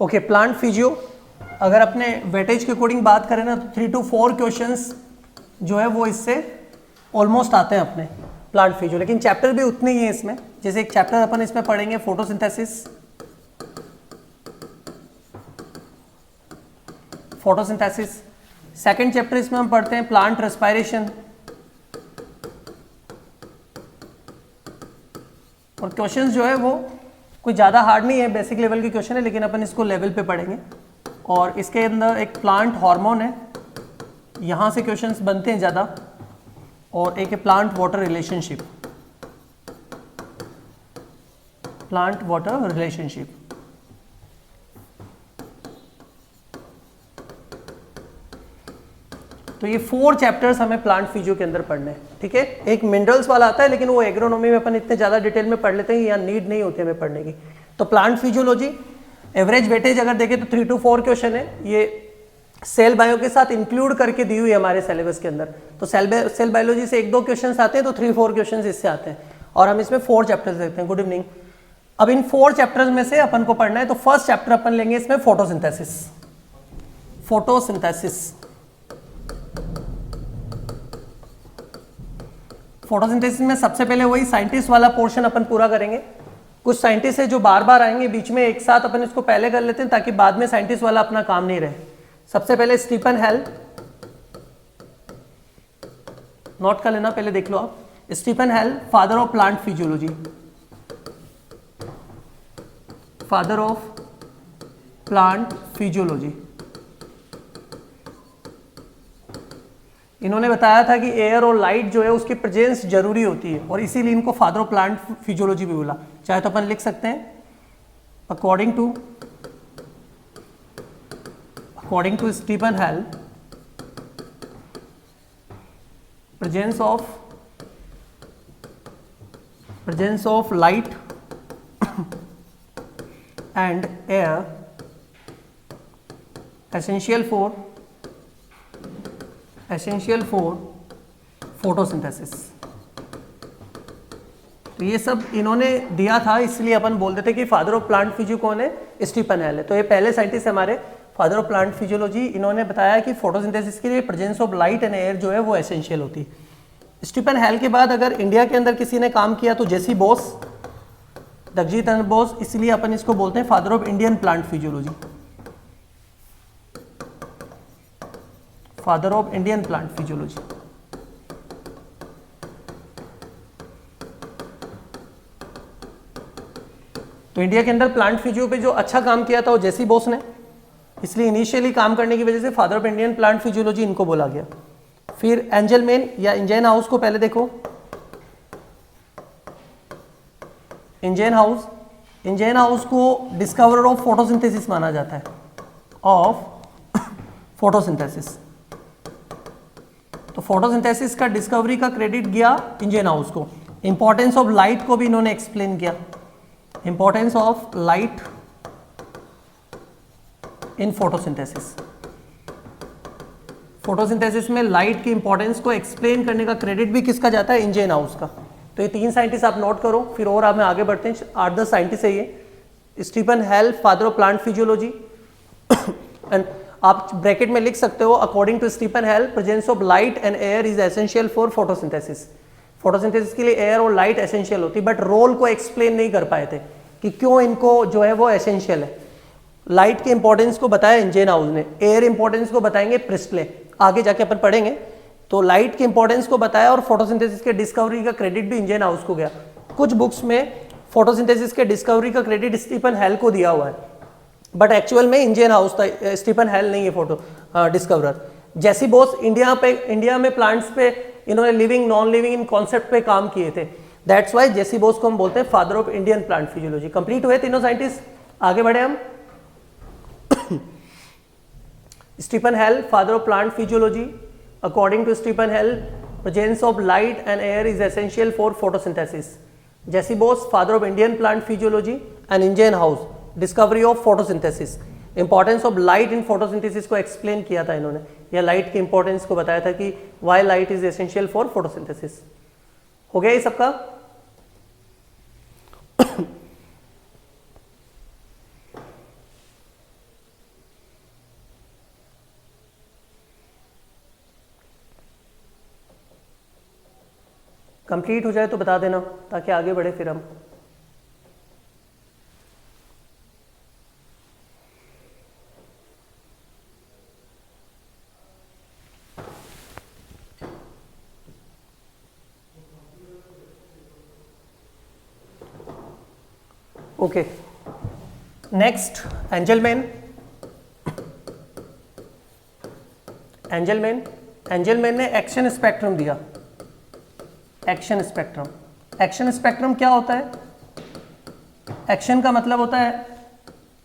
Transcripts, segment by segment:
Okay, plant physio अगर अपने weightage के अकॉर्डिंग बात करें ना तो 3 to 4 क्वेश्चंस जो है वो इससे ऑलमोस्ट आते हैं अपने प्लांट फिजियो, लेकिन चैप्टर भी उतने ही हैं इसमें। जैसे एक चैप्टर अपन इसमें पढ़ेंगे फोटोसिंथेसिस, सेकंड चैप्टर इसमें हम पढ़ते हैं प्लांट रेस्पायरेशन, और क्वेश्चंस जो है वो कोई ज़्यादा हार्ड नहीं है, बेसिक लेवल के क्वेश्चन है, लेकिन अपन इसको लेवल पे पढ़ेंगे। और इसके अंदर एक प्लांट हार्मोन है, यहाँ से क्वेश्चंस बनते हैं ज़्यादा, और एक है plant water relationship, plant water relationship. तो ये 4 चैप्टर्स हमें प्लांट फिजियो के अंदर पढ़ने हैं, ठीक है। एक मिनरल्स वाला आता है, लेकिन वो एग्रोनॉमी में अपन इतने ज़्यादा डिटेल में पढ़ लेते हैं, या नीड नहीं होती हमें पढ़ने की। तो प्लांट फिजियोलॉजी एवरेज वेटेज अगर देखें तो 3 to 4 क्वेश्चन है, ये सेल बायो के साथ इंक्लूड करके दी हुई है हमारे सिलेबस के अंदर। तो सेल बायोलॉजी से 1-2 क्वेश्चन आते हैं, तो 3-4 क्वेश्चन इससे आते हैं, और हम इसमें 4 चैप्टर्स देखते हैं। Good evening. अब इन 4 चैप्टर्स में से अपन को पढ़ना है, तो फर्स्ट चैप्टर अपन लेंगे इसमें फोटोसिंथेसिस। फोटोसिंथेसिस में सबसे पहले वही साइंटिस्ट वाला पोर्शन अपन पूरा करेंगे। कुछ साइंटिस्ट है जो बार बार आएंगे बीच में, एक साथ अपन इसको पहले कर लेते हैं ताकि बाद में साइंटिस्ट वाला अपना काम नहीं रहे। सबसे पहले स्टीफन हेल, नोट कर लेना, पहले देख लो आप। Stephen hello, father of plant physiology, father of plant physiology. इन्होंने बताया था कि एयर और लाइट जो है उसकी प्रेजेंस जरूरी होती है, और इसीलिए इनको फादर ऑफ प्लांट फिजियोलॉजी भी बोला। चाहे तो अपन लिख सकते हैं according to Stephen Hale, presence of light and air essential for photosynthesis. तो ये सब इन्होंने दिया था, इसलिए अपन बोलते थे कि फादर ऑफ प्लांट फिजियो कौन है, स्टीफन हेल है। तो ये पहले साइंटिस्ट हमारे फादर ऑफ प्लांट फिजियोलॉजी। इन्होंने बताया कि फोटोसिंथेसिस के लिए presence of light and air जो है वो एसेंशियल होती है। स्टीफन हेल के बाद अगर इंडिया के अंदर किसी ने काम किया तो जेसी बोस, जगजीत चंद्र बोस, इसलिए अपन इसको बोलते हैं father of Indian plant physiology, father of Indian plant physiology. तो इंडिया के अंदर प्लांट फिजियो पे जो अच्छा काम किया था वो जेसी बोस ने, इसलिए इनिशियली काम करने की वजह से father of Indian plant physiology इनको बोला गया। फिर एंजलमैन या इंजन हाउस को पहले देखो। इंजन हाउस को डिस्कवरर ऑफ फोटोसिंथेसिस माना जाता है, ऑफ फोटोसिंथेसिस। तो फोटोसिंथेसिस का डिस्कवरी का क्रेडिट गया इंजन हाउस को। इंपॉर्टेंस ऑफ लाइट को भी इन्होंने एक्सप्लेन किया, importance of light in photosynthesis. Photosynthesis में लाइट की इंपॉर्टेंस को एक्सप्लेन करने का क्रेडिट भी किसका जाता है, इंजन हाउस का। तो ये 3 साइंटिस्ट आप नोट करो, फिर और आप आगे बढ़ते हैं। 8-10 साइंटिस्ट है ये। Stephen hello, father of plant physiology, and आप ब्रैकेट में लिख सकते हो according to Stephen Hale, presence of light and air is essential for photosynthesis. Photosynthesis के लिए एयर और लाइट एसेंशियल होती है, बट रोल को एक्सप्लेन नहीं कर पाए थे कि क्यों इनको जो है वो एसेंशियल है। लाइट के इंपॉर्टेंस को बताया इंजन हाउस ने, एयर इंपॉर्टेंस को बताएंगे प्रिस्टले, आगे जाके अपन पढ़ेंगे। तो लाइट के इंपॉर्टेंस को बताया, और फोटोसिंथेसिस के डिस्कवरी का क्रेडिट भी इंजन हाउस को गया। कुछ बुक्स में फोटोसिंथेसिस के डिस्कवरी का क्रेडिट स्टीफन हेल को दिया हुआ है, बट एक्चुअल में इंजन हाउस था, स्टीफन हेल नहीं है फोटो डिस्कवरर। जेसी बोस इंडिया में प्लांट्स पे इन्होंने living non living in concept पे काम किए थे, दैट्स वाई जेसी बोस को हम बोलते हैं father of Indian plant physiology. Complete हुए तीनों साइंटिस्ट, आगे बढ़े हम। Stephen hello, father of plant physiology, according to Stephen Hale, presence of light and air is essential for photosynthesis. J C Bose, father of Indian plant physiology, and Ingenhousz, discovery of photosynthesis. Importance of light in photosynthesis को explain किया था इन्होंने, या light के importance को बताया था कि why light is essential for photosynthesis. हो गया ये सबका? कंप्लीट हो जाए तो बता देना ताकि आगे बढ़े फिर हम। Okay, next Angelman. एंजलमैन ने एक्शन स्पेक्ट्रम दिया। एक्शन स्पेक्ट्रम क्या होता है? एक्शन का मतलब होता है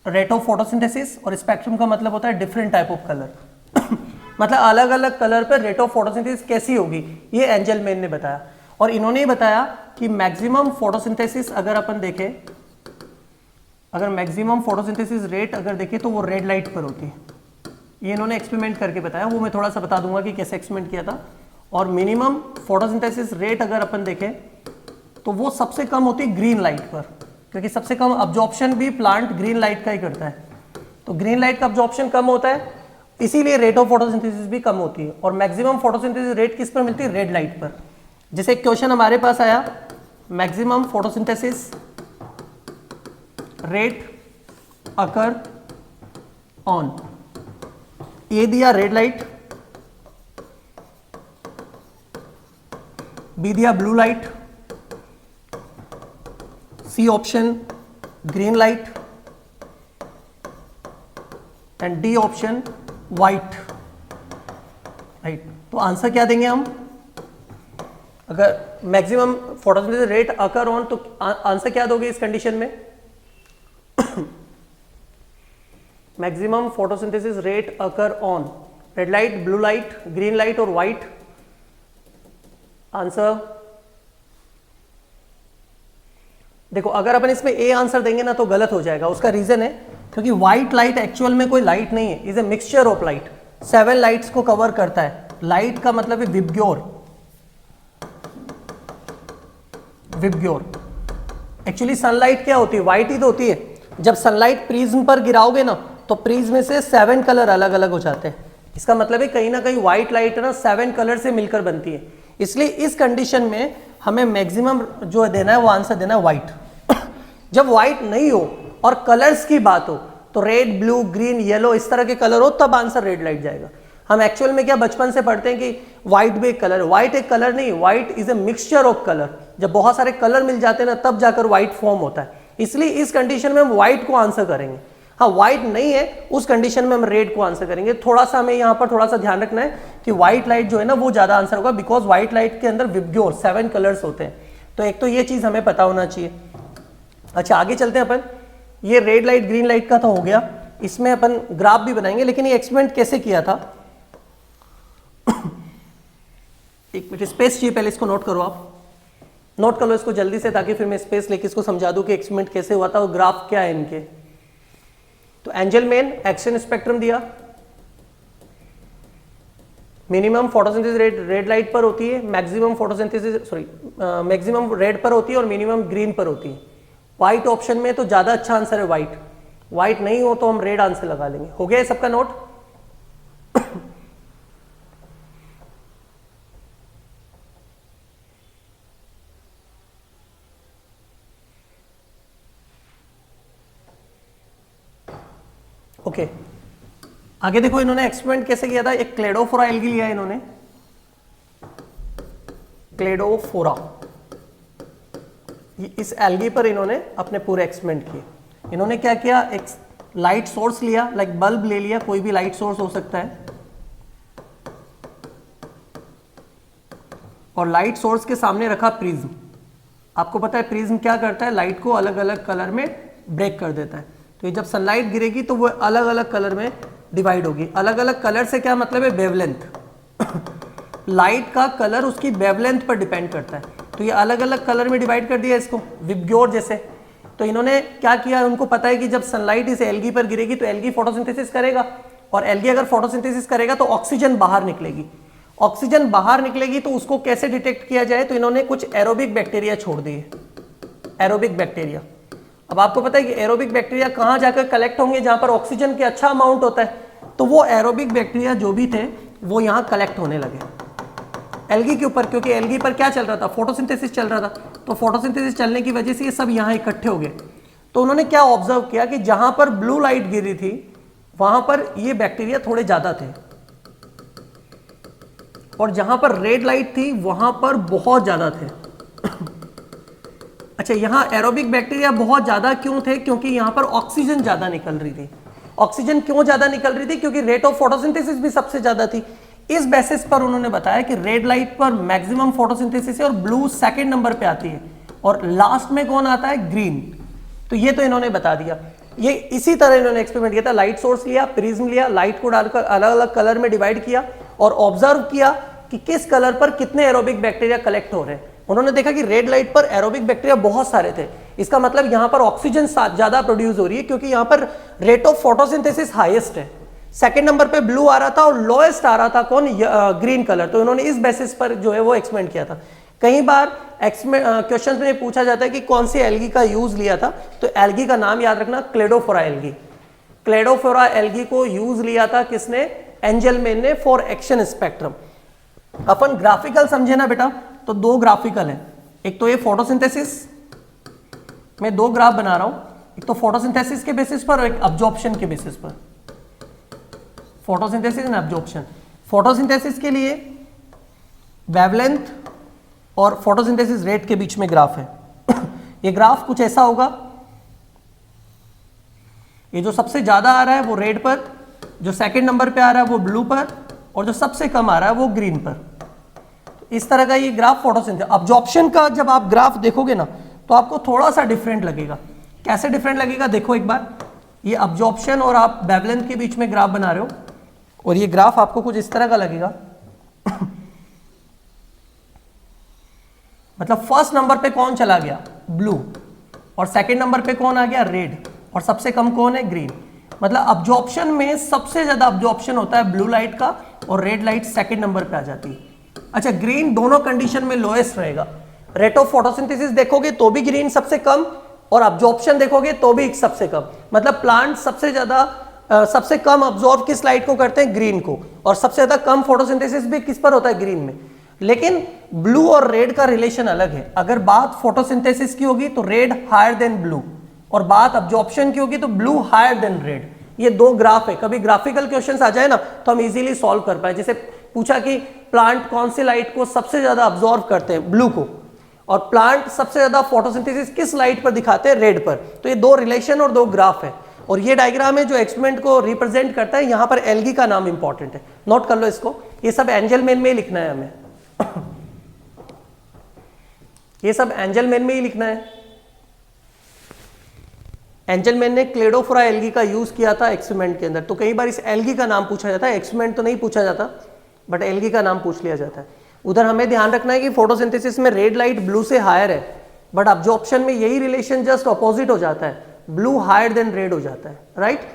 रेट ऑफ फोटोसिंथेसिस और स्पेक्ट्रम का मतलब होता है डिफरेंट टाइप ऑफ कलर। मतलब अलग अलग कलर पर रेट ऑफ फोटोसिंथेसिस कैसी होगी, ये एंजलमैन ने बताया। और इन्होंने ही बताया कि मैक्सिमम फोटोसिंथेसिस अगर अपन देखें, अगर मैक्सिमम फोटोसिंथेसिस रेट अगर देखें तो वो रेड लाइट पर होती है। ये इन्होंने एक्सपेरिमेंट करके बताया, वो मैं थोड़ा सा बता दूंगा कि कैसे एक्सपेरिमेंट किया था। और मिनिमम फोटोसिंथेसिस रेट अगर अपन देखें तो वो सबसे कम होती है ग्रीन लाइट पर, क्योंकि सबसे कम अब्जॉर्प्शन भी प्लांट ग्रीन लाइट का ही करता है। तो ग्रीन लाइट का अब्जॉर्प्शन कम होता है, इसीलिए रेट ऑफ फोटोसिंथेसिस भी कम होती है। और मैक्सिमम फोटोसिंथेसिस रेट किस पर मिलती है? रेड लाइट पर। जैसे एक क्वेश्चन हमारे पास आया, maximum photosynthesis rate occur on, A दिया रेड लाइट, बी दिया blue light, C option green light and D option white. Right, तो आंसर क्या देंगे हम? अगर maximum photosynthesis rate occur on तो आंसर क्या दोगे इस कंडीशन में? Maximum photosynthesis rate occur on red light, blue light, green light और व्हाइट। आंसर देखो, अगर अपन इसमें ए आंसर देंगे ना तो गलत हो जाएगा। उसका रीजन है क्योंकि व्हाइट लाइट एक्चुअल में कोई लाइट नहीं है, is a mixture of light. 7 lights को कवर करता है। लाइट का मतलब है विबग्योर। एक्चुअली सनलाइट क्या होती है? व्हाइट ही तो होती है। जब सनलाइट प्रिज्म पर गिराओगे ना तो प्रिज्म में से 7 कलर अलग अलग हो जाते हैं। इसका मतलब है कहीं ना कहीं व्हाइट लाइट ना 7 कलर से मिलकर बनती है। इसलिए इस कंडीशन में हमें मैक्सिमम जो देना है वो आंसर देना है व्हाइट। जब व्हाइट नहीं हो और कलर्स की बात हो तो रेड, ब्लू, ग्रीन, येलो इस तरह के कलर हो तब आंसर रेड लाइट जाएगा। हम एक्चुअल में क्या बचपन से पढ़ते हैं कि व्हाइट भी एक कलर है। व्हाइट एक कलर नहीं, white is a mixture of colour. जब बहुत सारे कलर मिल जाते हैं ना तब जाकर व्हाइट फॉर्म होता है। इसलिए इस कंडीशन में हम व्हाइट को आंसर करेंगे। हाँ, व्हाइट नहीं है उस कंडीशन में हम रेड को आंसर करेंगे। थोड़ा सा हमें यहाँ पर थोड़ा सा ध्यान रखना है कि व्हाइट लाइट जो है ना वो ज्यादा आंसर होगा, बिकॉज व्हाइट लाइट के अंदर विबग्योर 7 कलर्स होते हैं। तो एक तो ये चीज हमें पता होना चाहिए। अच्छा, आगे चलते हैं अपन। ये रेड लाइट ग्रीन लाइट का तो हो गया, इसमें अपन ग्राफ भी बनाएंगे। लेकिन ये एक्सपेरिमेंट कैसे किया था? एक मिनट स्पेस चाहिए, पहले इसको नोट करो। आप नोट कर लो इसको जल्दी से, ताकि फिर मैं स्पेस लेके इसको समझा दूं कि एक्सपेरिमेंट कैसे हुआ था और ग्राफ क्या है इनके। तो एंजलमैन एक्शन स्पेक्ट्रम दिया। Minimum photosynthesis rate red light पर होती है, मैक्सिमम फोटोसिंथेसिस मैक्सिमम रेड पर होती है और मिनिमम ग्रीन पर होती है। व्हाइट ऑप्शन में तो ज्यादा अच्छा आंसर है व्हाइट। व्हाइट नहीं हो तो हम रेड आंसर लगा लेंगे। हो गया सबका नोट? ओके, आगे देखो इन्होंने एक्सपेरिमेंट कैसे किया था। एक क्लेडोफोरा एल्गी लिया इन्होंने, क्लेडोफोरा। इस एल्गी पर इन्होंने अपने पूरे एक्सपेरिमेंट किए। इन्होंने क्या किया, एक लाइट सोर्स लिया, लाइक बल्ब ले लिया, कोई भी लाइट सोर्स हो सकता है, और लाइट सोर्स के सामने रखा प्रिज्म। आपको पता है प्रिज्म क्या करता है? लाइट को अलग अलग कलर में ब्रेक कर देता है। तो जब सनलाइट गिरेगी तो वो अलग अलग कलर में डिवाइड होगी। अलग अलग कलर से क्या मतलब है? वेवलेंथ। लाइट का कलर उसकी वेवलेंथ पर डिपेंड करता है। तो ये अलग अलग कलर में डिवाइड कर दिया इसको, विबग्योर जैसे। तो इन्होंने क्या किया, उनको पता है कि जब सनलाइट इस एल्गी पर गिरेगी तो एल्गी फोटोसिंथेसिस करेगा, और एल्गी अगर फोटोसिंथेसिस करेगा तो ऑक्सीजन बाहर निकलेगी। ऑक्सीजन बाहर निकलेगी तो उसको कैसे डिटेक्ट किया जाए? तो इन्होंने कुछ एरोबिक बैक्टीरिया छोड़ दिए। एरोबिक बैक्टीरिया, अब आपको पता है कि एरोबिक बैक्टीरिया कहाँ जाकर कलेक्ट होंगे? जहाँ पर ऑक्सीजन के अच्छा अमाउंट होता है। तो वो एरोबिक बैक्टीरिया जो भी थे वो यहाँ कलेक्ट होने लगे। एल्गी के ऊपर, क्योंकि एल्गी पर क्या चल रहा था, फोटोसिंथेसिस चल रहा था, तो फोटोसिंथेसिस चलने की वजह से ये सब यहाँ इकट्ठे हो गए। तो उन्होंने क्या ऑब्जर्व किया कि जहां पर ब्लू लाइट गिरी थी वहां पर ये बैक्टीरिया थोड़े ज्यादा थे, और जहां पर रेड लाइट थी वहां पर बहुत ज्यादा थे। अच्छा, यहां एरोबिक बैक्टीरिया बहुत ज्यादा क्यों थे, क्योंकि यहां पर ऑक्सीजन ज्यादा निकल रही थी। ऑक्सीजन क्यों ज्यादा निकल रही थी, क्योंकि रेट ऑफ फोटोसिंथेसिस भी सबसे ज्यादा थी। इस बेसिस पर उन्होंने बताया कि रेड लाइट पर मैक्सिमम फोटोसिंथेसिस है और ब्लू सेकंड नंबर पे आती है, और लास्ट में कौन आता है, ग्रीन। तो ये तो इन्होंने बता दिया। ये इसी तरह इन्होंने एक्सपेरिमेंट किया था, लाइट सोर्स लिया, प्रिज्म लिया, लाइट को डालकर अलग अलग कलर में डिवाइड किया और ऑब्जर्व किया कि किस कलर पर कितने एरोबिक बैक्टीरिया कलेक्ट हो रहे हैं। उन्होंने देखा कि रेड लाइट पर एरोबिक बैक्टीरिया बहुत सारे थे, इसका मतलब यहां पर ऑक्सीजन ज्यादा प्रोड्यूस हो रही है, क्योंकि यहां पर रेट ऑफ फोटोसिंथेसिस हाईएस्ट है। सेकंड नंबर पे ब्लू आ रहा था और लोएस्ट आ रहा था कौन, ग्रीन कलर। तो इन्होंने इस बेसिस पर जो है वो एक्सपेरिमेंट किया था। कई बार क्वेश्चन में पूछा जाता है कि कौन सी एल्गी का यूज लिया था, तो एल्गी का नाम याद रखना, क्लेडोफोरा एल्गी। क्लेडोफोरा एल्गी को यूज लिया था किसने, एंजेलमैन ने, for action spectrum. Upon graphical समझे ना बेटा, तो दो ग्राफिकल है, एक तो ये फोटोसिंथेसिस, मैं दो ग्राफ बना रहा हूं, एक तो फोटोसिंथेसिस के बेसिस पर और एक अब्जॉर्प्शन के बेसिस पर। Photosynthesis and absorption. फोटोसिंथेसिस के लिए वेवलेंथ और फोटोसिंथेसिस रेट के बीच में ग्राफ है। ये ग्राफ कुछ ऐसा होगा, ये जो सबसे ज्यादा आ रहा है वो रेड पर, जो सेकंड नंबर पे आ रहा है वो ब्लू पर, और जो सबसे कम आ रहा है वो ग्रीन पर। इस तरह का ये ग्राफ फोटोसिंथेसिस। अब्जॉर्प्शन का जब आप ग्राफ देखोगे ना तो आपको थोड़ा सा डिफरेंट लगेगा। कैसे डिफरेंट लगेगा, देखो एक बार, ये अब्जॉर्प्शन और आप वेवलेंथ के बीच में ग्राफ बना रहे हो, और ये ग्राफ आपको कुछ इस तरह का लगेगा। मतलब फर्स्ट नंबर पे कौन चला गया, ब्लू, और सेकंड नंबर पे कौन आ गया, रेड, और सबसे कम कौन है, ग्रीन। मतलब अब्जॉर्प्शन में सबसे ज्यादा अब्जॉर्प्शन होता है ब्लू लाइट का, और रेड लाइट सेकंड नंबर पे आ जाती है। अच्छा, ग्रीन दोनों कंडीशन में लोएस्ट रहेगा। रेट ऑफ फोटोसिंथेसिस देखोगे तो भी ग्रीन सबसे कम, और अब्जॉर्प्शन देखोगे तो भी सबसे कम। मतलब प्लांट सबसे ज्यादा सबसे कम अब्जॉर्ब किस लाइट को करते हैं, ग्रीन को, और सबसे ज्यादा कम फोटोसिंथेसिस भी किस पर होता है, ग्रीन में। लेकिन ब्लू और रेड का रिलेशन अलग है। अगर बात फोटोसिंथेसिस की होगी तो रेड हायर देन ब्लू, और बात अब्जॉर्प्शन की होगी तो ब्लू हायर देन रेड। ये दो ग्राफ है। कभी ग्राफिकल क्वेश्चंस आ जाए ना तो हम इजीली सॉल्व कर पाए। जैसे पूछा कि प्लांट कौन सी लाइट को सबसे ज्यादा अब्जॉर्व करते हैं, ब्लू को, और प्लांट सबसे ज्यादा फोटोसिंथेसिस किस लाइट पर दिखाते हैं, रेड पर। तो ये दो रिलेशन और दो ग्राफ है, और ये डायग्राम है जो एक्सपेरिमेंट को रिप्रेजेंट करता है। यहां पर एल्गी का नाम इंपॉर्टेंट है, नोट कर लो इसको। ये सब एंजेलमैन में ही लिखना है हमें। ये सब एंजेलमैन में ही लिखना है। एंजेलमैन ने क्लेडोफोरा एल्गी का यूज किया था एक्सपेरिमेंट के अंदर। तो कई बार इस एल्गी का नाम पूछा जाता है, एक्सपेरिमेंट तो नहीं पूछा जाता, बट एल्गी का नाम पूछ लिया जाता है। उधर हमें ध्यान रखना है कि फोटोसिंथेसिस में रेड लाइट ब्लू से हायर है, बट अब्जॉर्प्शन में यही रिलेशन जस्ट ऑपोजिट हो जाता है, ब्लू हायर देन रेड हो जाता है, राइट।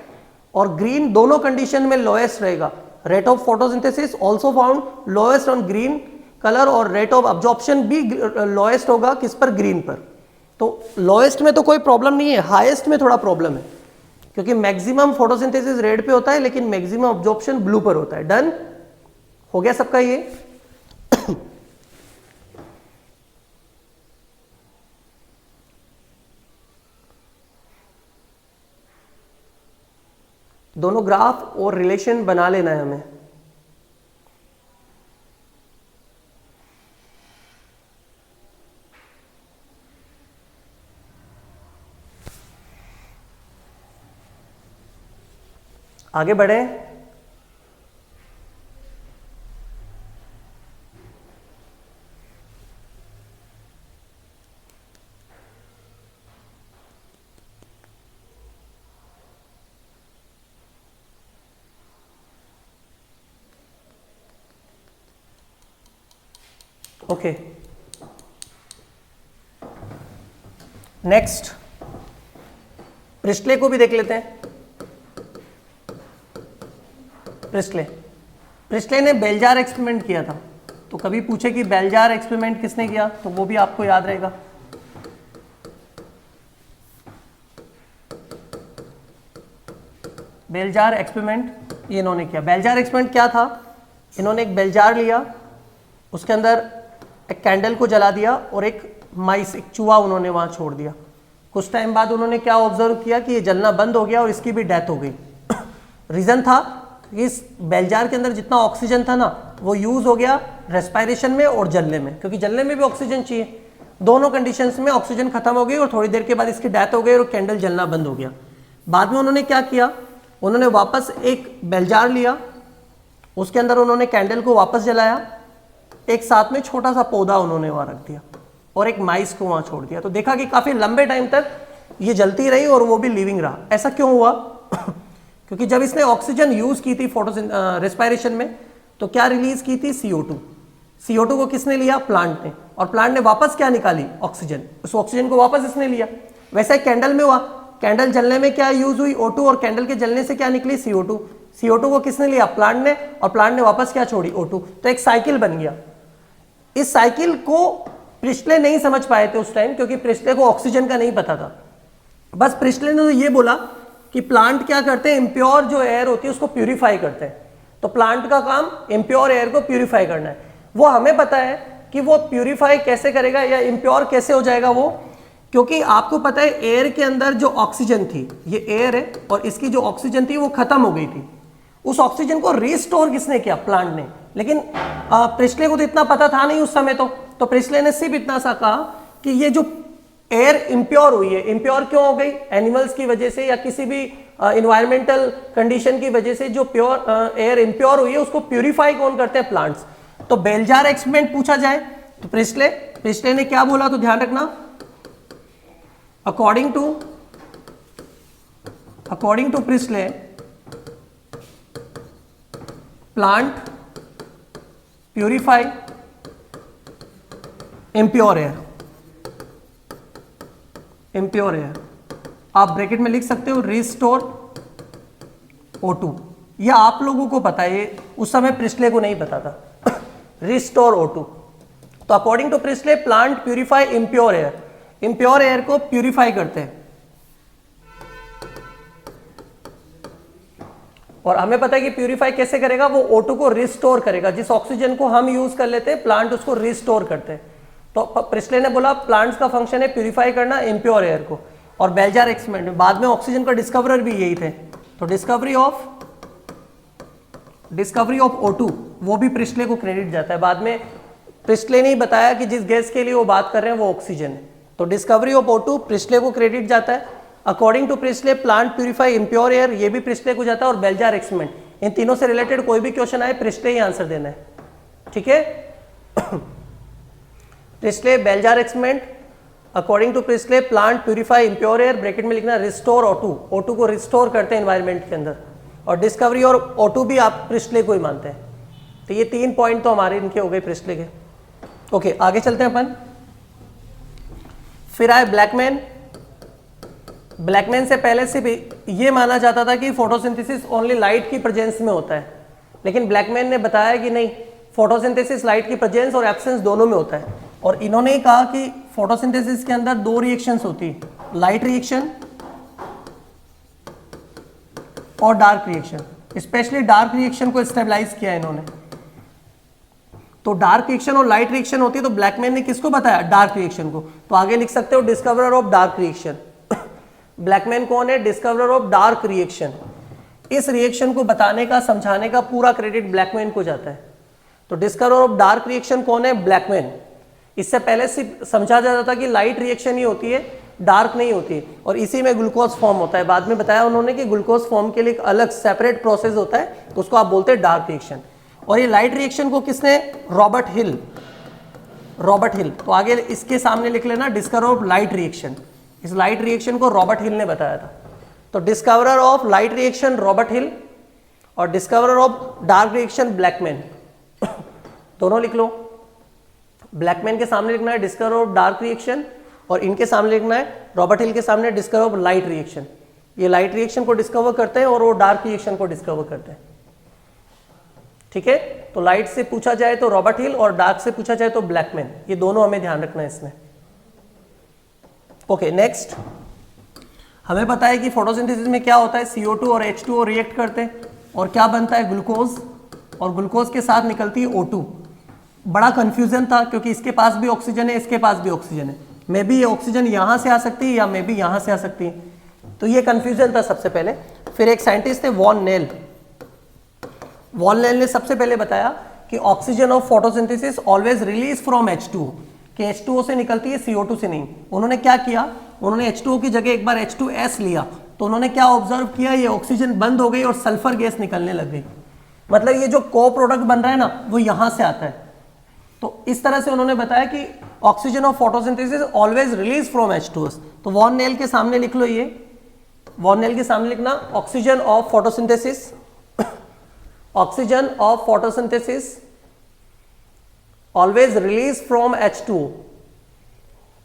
और ग्रीन दोनों कंडीशन में लोएस्ट रहेगा। Rate of photosynthesis also found lowest on green colour, और रेट ऑफ अब्जॉर्प्शन भी लोएस्ट होगा किस पर, ग्रीन पर। तो लोएस्ट में तो कोई प्रॉब्लम नहीं है, हाईएस्ट में थोड़ा प्रॉब्लम है, क्योंकि मैक्सिमम फोटोसिंथेसिस रेड पे होता है लेकिन मैक्सिमम अब्जॉर्प्शन ब्लू पर होता है। डन हो गया सबका ये। दोनों ग्राफ और रिलेशन बना लेना है हमें। आगे बढ़े। ओके, नेक्स्ट प्रिस्टले को भी देख लेते हैं। प्रिस्टले ने बेलजार एक्सपेरिमेंट किया था। तो कभी पूछे कि बेलजार एक्सपेरिमेंट किसने किया, तो वो भी आपको याद रहेगा। बेलजार एक्सपेरिमेंट ये इन्होंने किया। बेलजार एक्सपेरिमेंट क्या था, इन्होंने एक बेलजार लिया, उसके अंदर एक कैंडल को जला दिया और एक माइस, एक चूहा उन्होंने वहां छोड़ दिया। कुछ टाइम बाद उन्होंने क्या ऑब्जर्व किया कि ये जलना बंद हो गया और इसकी भी डेथ हो गई। रीजन था कि इस बेल जार के अंदर जितना ऑक्सीजन था ना वो यूज हो गया रेस्पायरेशन में और जलने में, क्योंकि जलने में भी ऑक्सीजन चाहिए। दोनों कंडीशंस में ऑक्सीजन खत्म हो गई और थोड़ी देर के बाद इसकी डेथ हो गई और कैंडल जलना बंद हो गया। बाद में उन्होंने क्या किया, उन्होंने वापस एक बेल जार लिया, उसके अंदर उन्होंने कैंडल को वापस जलाया, एक साथ में छोटा सा पौधा उन्होंने वहां रख दिया और एक माइस को वहां छोड़ दिया। तो देखा कि काफी लंबे टाइम तक ये जलती रही और वो भी लिविंग रहा। ऐसा क्यों हुआ? क्योंकि जब इसने ऑक्सीजन यूज की थी रेस्पायरेशन में तो क्या रिलीज की थी? CO2। CO2 को किसने लिया? प्लांट ने। और प्लांट ने वापस क्या निकाली? ऑक्सीजन। उस ऑक्सीजन को वापस इसने लिया। वैसा ही कैंडल में हुआ, कैंडल जलने में क्या यूज हुई? O2, और कैंडल के जलने से क्या निकली? CO2। CO2 को किसने लिया? प्लांट ने, और प्लांट ने वापस क्या छोड़ी? O2। तो एक साइकिल बन गया। इस साइकिल को प्रिस्टले नहीं समझ पाए थे उस टाइम, क्योंकि प्रिस्टले को ऑक्सीजन का नहीं पता था। बस प्रिस्टले ने तो ये बोला कि प्लांट क्या करते हैं, इम्प्योर जो एयर होती है उसको प्यूरिफाई करते हैं। तो प्लांट का काम इम्प्योर एयर को प्यूरिफाई करना है। वो हमें पता है कि वो प्यूरिफाई कैसे करेगा या इम्प्योर कैसे हो जाएगा वो, क्योंकि आपको पता है एयर के अंदर जो ऑक्सीजन थी, ये एयर है और इसकी जो ऑक्सीजन थी वो खत्म हो गई थी। उस ऑक्सीजन को रिस्टोर किसने किया? प्लांट ने। लेकिन प्रिस्टले को तो इतना पता था नहीं उस समय। तो प्रिस्टले ने सिर्फ इतना सा कहा कि ये जो एयर इम्प्योर हुई है, इम्प्योर क्यों हो गई? एनिमल्स की वजह से या किसी भी इन्वायरमेंटल कंडीशन की वजह से जो प्योर एयर इम्प्योर हुई है उसको प्यूरिफाई कौन करते हैं? प्लांट्स। तो बेल जार एक्सपेरिमेंट पूछा जाए तो प्रिस्टले ने क्या बोला? तो ध्यान रखना, according to Priestley, plant purify impure air. आप ब्रैकेट में लिख सकते हो रिस्टोर O2। यह आप लोगों को पता है, उस समय प्रिस्टले को नहीं पता था। Restore O2। तो according to Priestley, plant purify impure air. Impure air को प्यूरिफाई करते हैं। और हमें पता है कि प्यूरिफाई कैसे करेगा? वो O2 को रिस्टोर करेगा। जिस ऑक्सीजन को हम यूज कर लेते हैं, प्लांट उसको रिस्टोर करते हैं। तो प्रिस्टले ने बोला प्लांट्स का फंक्शन है प्यूरिफाई करना इम्प्योर एयर को। और बेल जार एक्सपेरिमेंट में बाद में ऑक्सीजन का डिस्कवरर भी यही थे। तो डिस्कवरी ऑफ O2 वो भी प्रिस्टले को क्रेडिट जाता है। बाद में प्रिस्टले ने ही बताया कि जिस गैस के लिए वो बात कर रहे हैं वो ऑक्सीजन है। तो डिस्कवरी ऑफ O2 प्रिस्टले को क्रेडिट जाता है। According to Priestley, plant purify impure air, ये भी प्रिस्टले को जाता है। और बेल जार एक्सपेरिमेंट, इन तीनों से रिलेटेड कोई भी क्वेश्चन आए प्रिस्टले ही आंसर देना है। ठीक है? Priestley, bell jar experiment, according to Priestley, plant purify impure air, bracket में लिखना रिस्टोर O2 को रिस्टोर करते हैं एनवायरनमेंट के अंदर। और डिस्कवरी और O2 भी आप प्रिस्टले को ही मानते हैं। तो ये 3 पॉइंट तो हमारे इनके हो गए प्रिस्टले के। ओके, आगे चलते हैं अपन। फिर आए ब्लैकमैन। ब्लैकमैन से पहले से भी ये माना जाता था कि फोटोसिंथेसिस ओनली लाइट की प्रेजेंस में होता है, लेकिन ब्लैकमैन ने बताया कि नहीं, फोटोसिंथेसिस लाइट की प्रेजेंस और एब्सेंस दोनों में होता है। और इन्होंने कहा कि फोटोसिंथेसिस के अंदर 2 रिएक्शंस होती है, लाइट रिएक्शन और dark reaction. Specially dark reaction को स्टेबलाइज किया इन्होंने। तो डार्क रिएक्शन और लाइट रिएक्शन होती है। तो ब्लैकमैन ने किसको बताया? डार्क रिएक्शन को। तो आगे लिख सकते हो discoverer of dark reaction. Blackman कौन है? Discoverer of dark reaction. इस रिएक्शन को बताने का, समझाने का पूरा क्रेडिट ब्लैकमैन को जाता है। तो डिस्कवरर ऑफ डार्क रिएक्शन कौन है? ब्लैकमैन। इससे पहले सिर्फ समझा जाता था कि लाइट रिएक्शन ही होती है, डार्क नहीं होती है, और इसी में ग्लूकोज फॉर्म होता है। बाद में बताया उन्होंने कि ग्लूकोज फॉर्म के लिए एक अलग सेपरेट प्रोसेस होता है, तो उसको आप बोलते हैं डार्क रिएक्शन। और ये लाइट रिएक्शन को किसने? Robert Hill. तो आगे इसके सामने लिख लेना डिस्कवरर ऑफ लाइट रिएक्शन। इस लाइट रिएक्शन को रॉबर्ट हिल ने बताया था। तो discoverer of light reaction Robert Hill और discoverer of dark reaction Blackman. दोनों लिख लो। ब्लैकमैन के सामने लिखना है डिस्कवरर ऑफ डार्क रिएक्शन और इनके सामने लिखना है रॉबर्ट हिल के सामने डिस्कवरर ऑफ लाइट रिएक्शन। ये लाइट रिएक्शन को डिस्कवर करते हैं और वो डार्क रिएक्शन को डिस्कवर करते हैं। ठीक है? तो लाइट से पूछा जाए तो रॉबर्ट हिल और डार्क से पूछा जाए तो ब्लैकमैन। ये दोनों हमें ध्यान रखना है इसमें। Okay, next. हमें पता है कि फोटोसिंथेसिस में क्या होता है? CO2 और H2O रिएक्ट करते हैं और क्या बनता है? ग्लूकोज, और ग्लूकोज के साथ निकलती है O2। बड़ा कंफ्यूजन था क्योंकि इसके पास भी ऑक्सीजन है, इसके पास भी ऑक्सीजन है, मे बी ये ऑक्सीजन यहाँ से आ सकती है या मे बी यहाँ से आ सकती है, तो ये कंफ्यूजन था सबसे पहले। फिर एक साइंटिस्ट थे वॉन नेल, वॉन नेल ने सबसे पहले बताया कि oxygen of photosynthesis always release from H2O, कि H2O से निकलती है, CO2 से नहीं। उन्होंने क्या किया, उन्होंने H2O की जगह एक बार H2S लिया, तो उन्होंने क्या ऑब्जर्व किया, ये ऑक्सीजन बंद हो गई और सल्फर गैस निकलने लग गई। मतलब ये जो को प्रोडक्ट बन रहा है ना, वो यहाँ से आता है। तो इस तरह से उन्होंने बताया कि oxygen of photosynthesis always release from H2S। तो वॉन नेल के सामने लिख लो, ये वॉन नेल के सामने लिखना, oxygen of photosynthesis, oxygen of photosynthesis always release from H2O,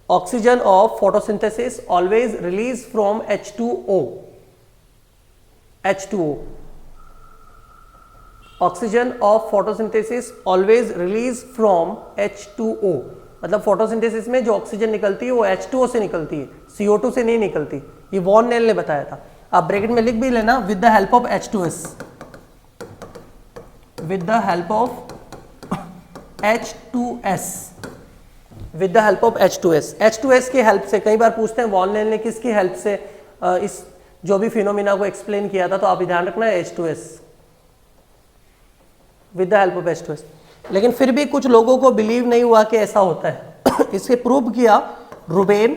oxygen of photosynthesis always release from H2O, H2O, oxygen of photosynthesis always release from H2O। मतलब photosynthesis में जो ऑक्सीजन निकलती है वो H2O से निकलती है, CO2 से नहीं निकलती। ये वॉन नेल ने बताया था। आप ब्रैकेट में लिख भी लेना, with the help of H2S, with the help of H2S, with the help of H2S। H2S की हेल्प से, कई बार पूछते हैं वॉन नेल ने किसकी हेल्प से इस जो भी फिनोमिना को एक्सप्लेन किया था, तो आप ध्यान रखना है H2S, with the help of H2S। लेकिन फिर भी कुछ लोगों को बिलीव नहीं हुआ कि ऐसा होता है। इसे प्रूव किया रुबेन,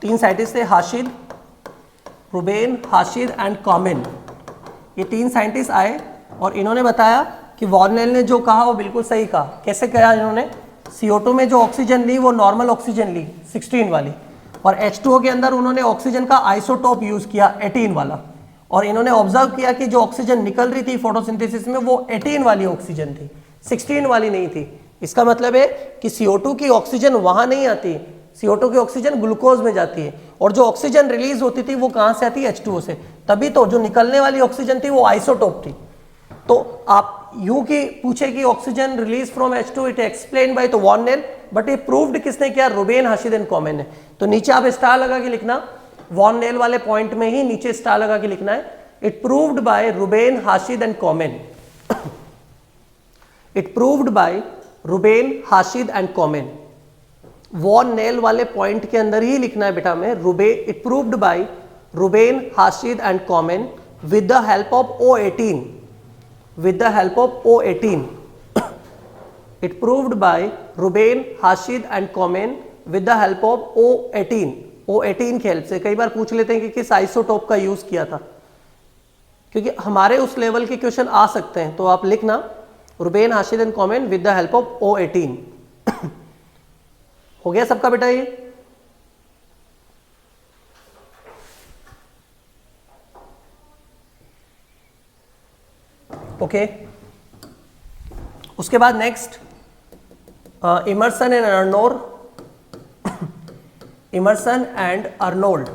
3 साइंटिस्ट थे, हाशिद, रुबेन, हाशिद एंड कॉमेन। ये 3 साइंटिस्ट आए और इन्होंने बताया कि वॉन नेल ने जो कहा वो बिल्कुल सही कहा। कैसे कहा इन्होंने, CO2 में जो ऑक्सीजन ली वो नॉर्मल ऑक्सीजन ली 16 वाली, और H2O के अंदर उन्होंने ऑक्सीजन का आइसोटोप यूज किया 18 वाला, और इन्होंने ऑब्जर्व किया कि जो ऑक्सीजन निकल रही थी फोटोसिंथेसिस में वो 18 वाली ऑक्सीजन थी, 16 वाली नहीं थी। इसका मतलब है कि CO2 की ऑक्सीजन वहां नहीं आती, CO2 की ऑक्सीजन ग्लूकोज में जाती है, और जो ऑक्सीजन रिलीज होती थी वो कहां से आती है, H2O से। तभी तो जो निकलने वाली ऑक्सीजन थी वो आइसोटोप थी। तो आप यूं की पूछे कि oxygen release from H2, it explain by तो वॉन नेल, बट ये प्रूव्ड किसने किया, रुबेन, हाशिद एंड कॉमेन ने। तो नीचे आप स्टार लगा के लिखना, वॉन नेल वाले पॉइंट में ही नीचे स्टार लगा के लिखना है, it proved by Ruben, Hassid and Kamen, it proved by Ruben, Hassid and Kamen. वॉन नेल वाले पॉइंट के अंदर ही लिखना है बेटा में, it proved by Ruben, Hassid and Kamen with the help of O18, with the help of O18, it proved by Ruben, Hashid and Komen with the help of O18, O18 की help से। कई बार पूछ लेते हैं कि किस isotope का use किया था, क्योंकि हमारे उस लेवल के क्वेश्चन आ सकते हैं। तो आप लिखना Ruben, Hassid and Kamen with the help of O18। हो गया सबका बेटा ये? ओके उसके बाद next Emerson and Arnold, Emerson and Arnold.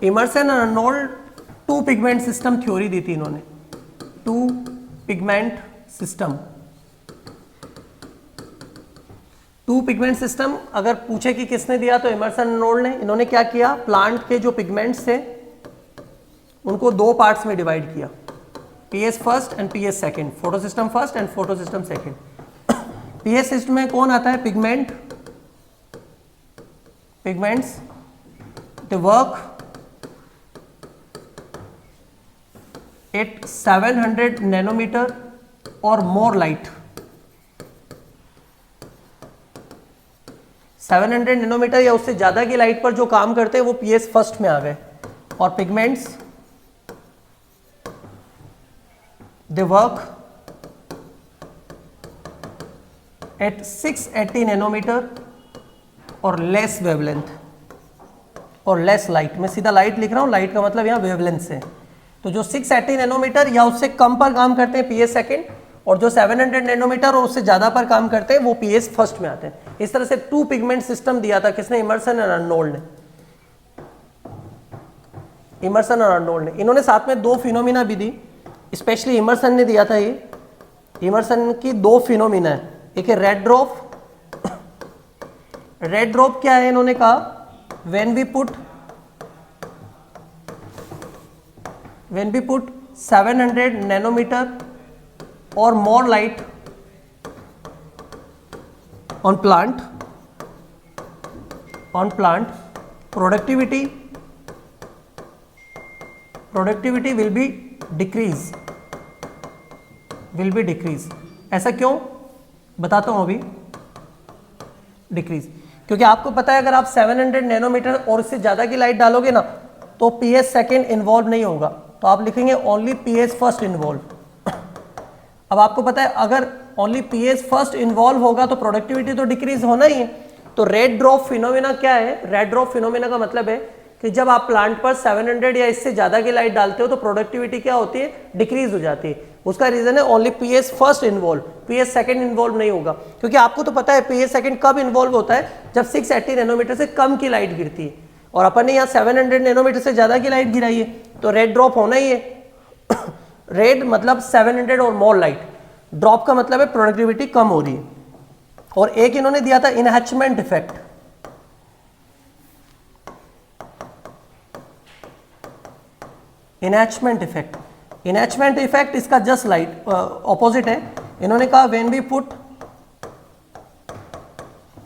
Emerson and Arnold 2 pigment system theory दी थी इन्होंने, 2 पिगमेंट सिस्टम। 2 पिगमेंट सिस्टम अगर पूछे कि किसने दिया तो इमर्सन एंड अर्नोल्ड ने। इन्होंने क्या किया, प्लांट के जो पिगमेंट्स थे उनको 2 पार्ट्स में डिवाइड किया, PS first and PS second, photosystem first and photosystem second. PS system में कौन आता है, pigments the work at 700 nanometre और मोर लाइट। 700 नैनोमीटर या उससे ज्यादा की लाइट पर जो काम करते हैं वो PS फर्स्ट में आ गए, और pigments they work at 680 nanometre और लेस वेवलेंथ और लेस लाइट। मैं सीधा लाइट लिख रहा हूँ, लाइट का मतलब यहाँ वेवलेंथ से। तो जो 680 नैनोमीटर या उससे कम पर काम करते हैं PS सेकंड, और जो 700 नैनोमीटर और उससे ज़्यादा पर काम करते हैं वो PS फर्स्ट में आते हैं। इस तरह से 2 पिगमेंट सिस्टम दिया था किसने, इमर्सन और अर्नोल्ड ने। इमर्सन और अर्नोल्ड ने, इन्होंने साथ में 2 फिनोमिना भी दी, स्पेशली इमर्सन ने दिया था। ये इमर्सन की 2 फिनोमिना है, एक है रेड ड्रॉप। रेड ड्रॉप क्या है, इन्होंने कहा when we put 700 nanometre or more light on plant, productivity will be decrease, ऐसा क्यों बताता हूं अभी। डिक्रीज क्योंकि आपको पता है अगर आप 700 नैनोमीटर और इससे ज़्यादा की लाइट डालोगे ना तो PS सेकेंड इन्वॉल्व नहीं होगा, तो आप लिखेंगे ओनली PS फर्स्ट इन्वॉल्व। अब आपको पता है अगर ओनली PS फर्स्ट इन्वॉल्व होगा तो प्रोडक्टिविटी तो डिक्रीज होना ही है। तो रेड ड्रॉप फिनोमेना क्या है? रेड ड्रॉप फिनोमेना का मतलब है कि जब आप प्लांट पर 700 या इससे ज़्यादा की लाइट डालते हो तो प्रोडक्टिविटी क्या होती है? डिक्रीज हो जाती है। उसका रीजन है only PS first involve, PS second involve नहीं होगा। क्योंकि आपको तो पता है PS सेकंड कब इन्वॉल्व होता है? जब 680 नैनोमीटर से कम की लाइट गिरती है, और अपन ने यहाँ 700 नैनोमीटर से ज़्यादा की लाइट गिराई है, तो रेड ड्रॉप होना ही है। रेड मतलब 700 और मोर लाइट, ड्रॉप का मतलब है प्रोडक्टिविटी कम हो रही है। और एक इन्होंने दिया था इनहैचमेंट इफेक्ट। इनहैचमेंट इफेक्ट इसका जस्ट लाइट ऑपोजिट है। इन्होंने कहा when we put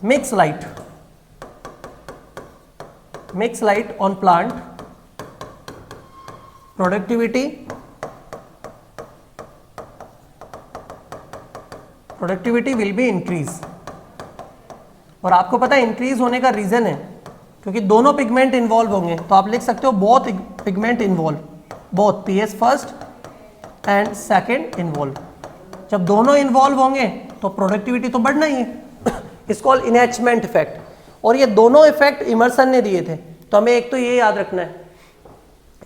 mix light on plant, productivity will be increase. और आपको पता है इंक्रीज होने का रीजन है क्योंकि दोनों पिगमेंट इन्वॉल्व होंगे, तो आप लिख सकते हो both pigment involve, both PS first and second involve. जब दोनों इन्वॉल्व होंगे तो प्रोडक्टिविटी तो बढ़ना ही है। इसको इनहैचमेंट इफेक्ट। और ये दोनों इफेक्ट इमर्सन ने दिए थे, तो हमें एक तो ये याद रखना है,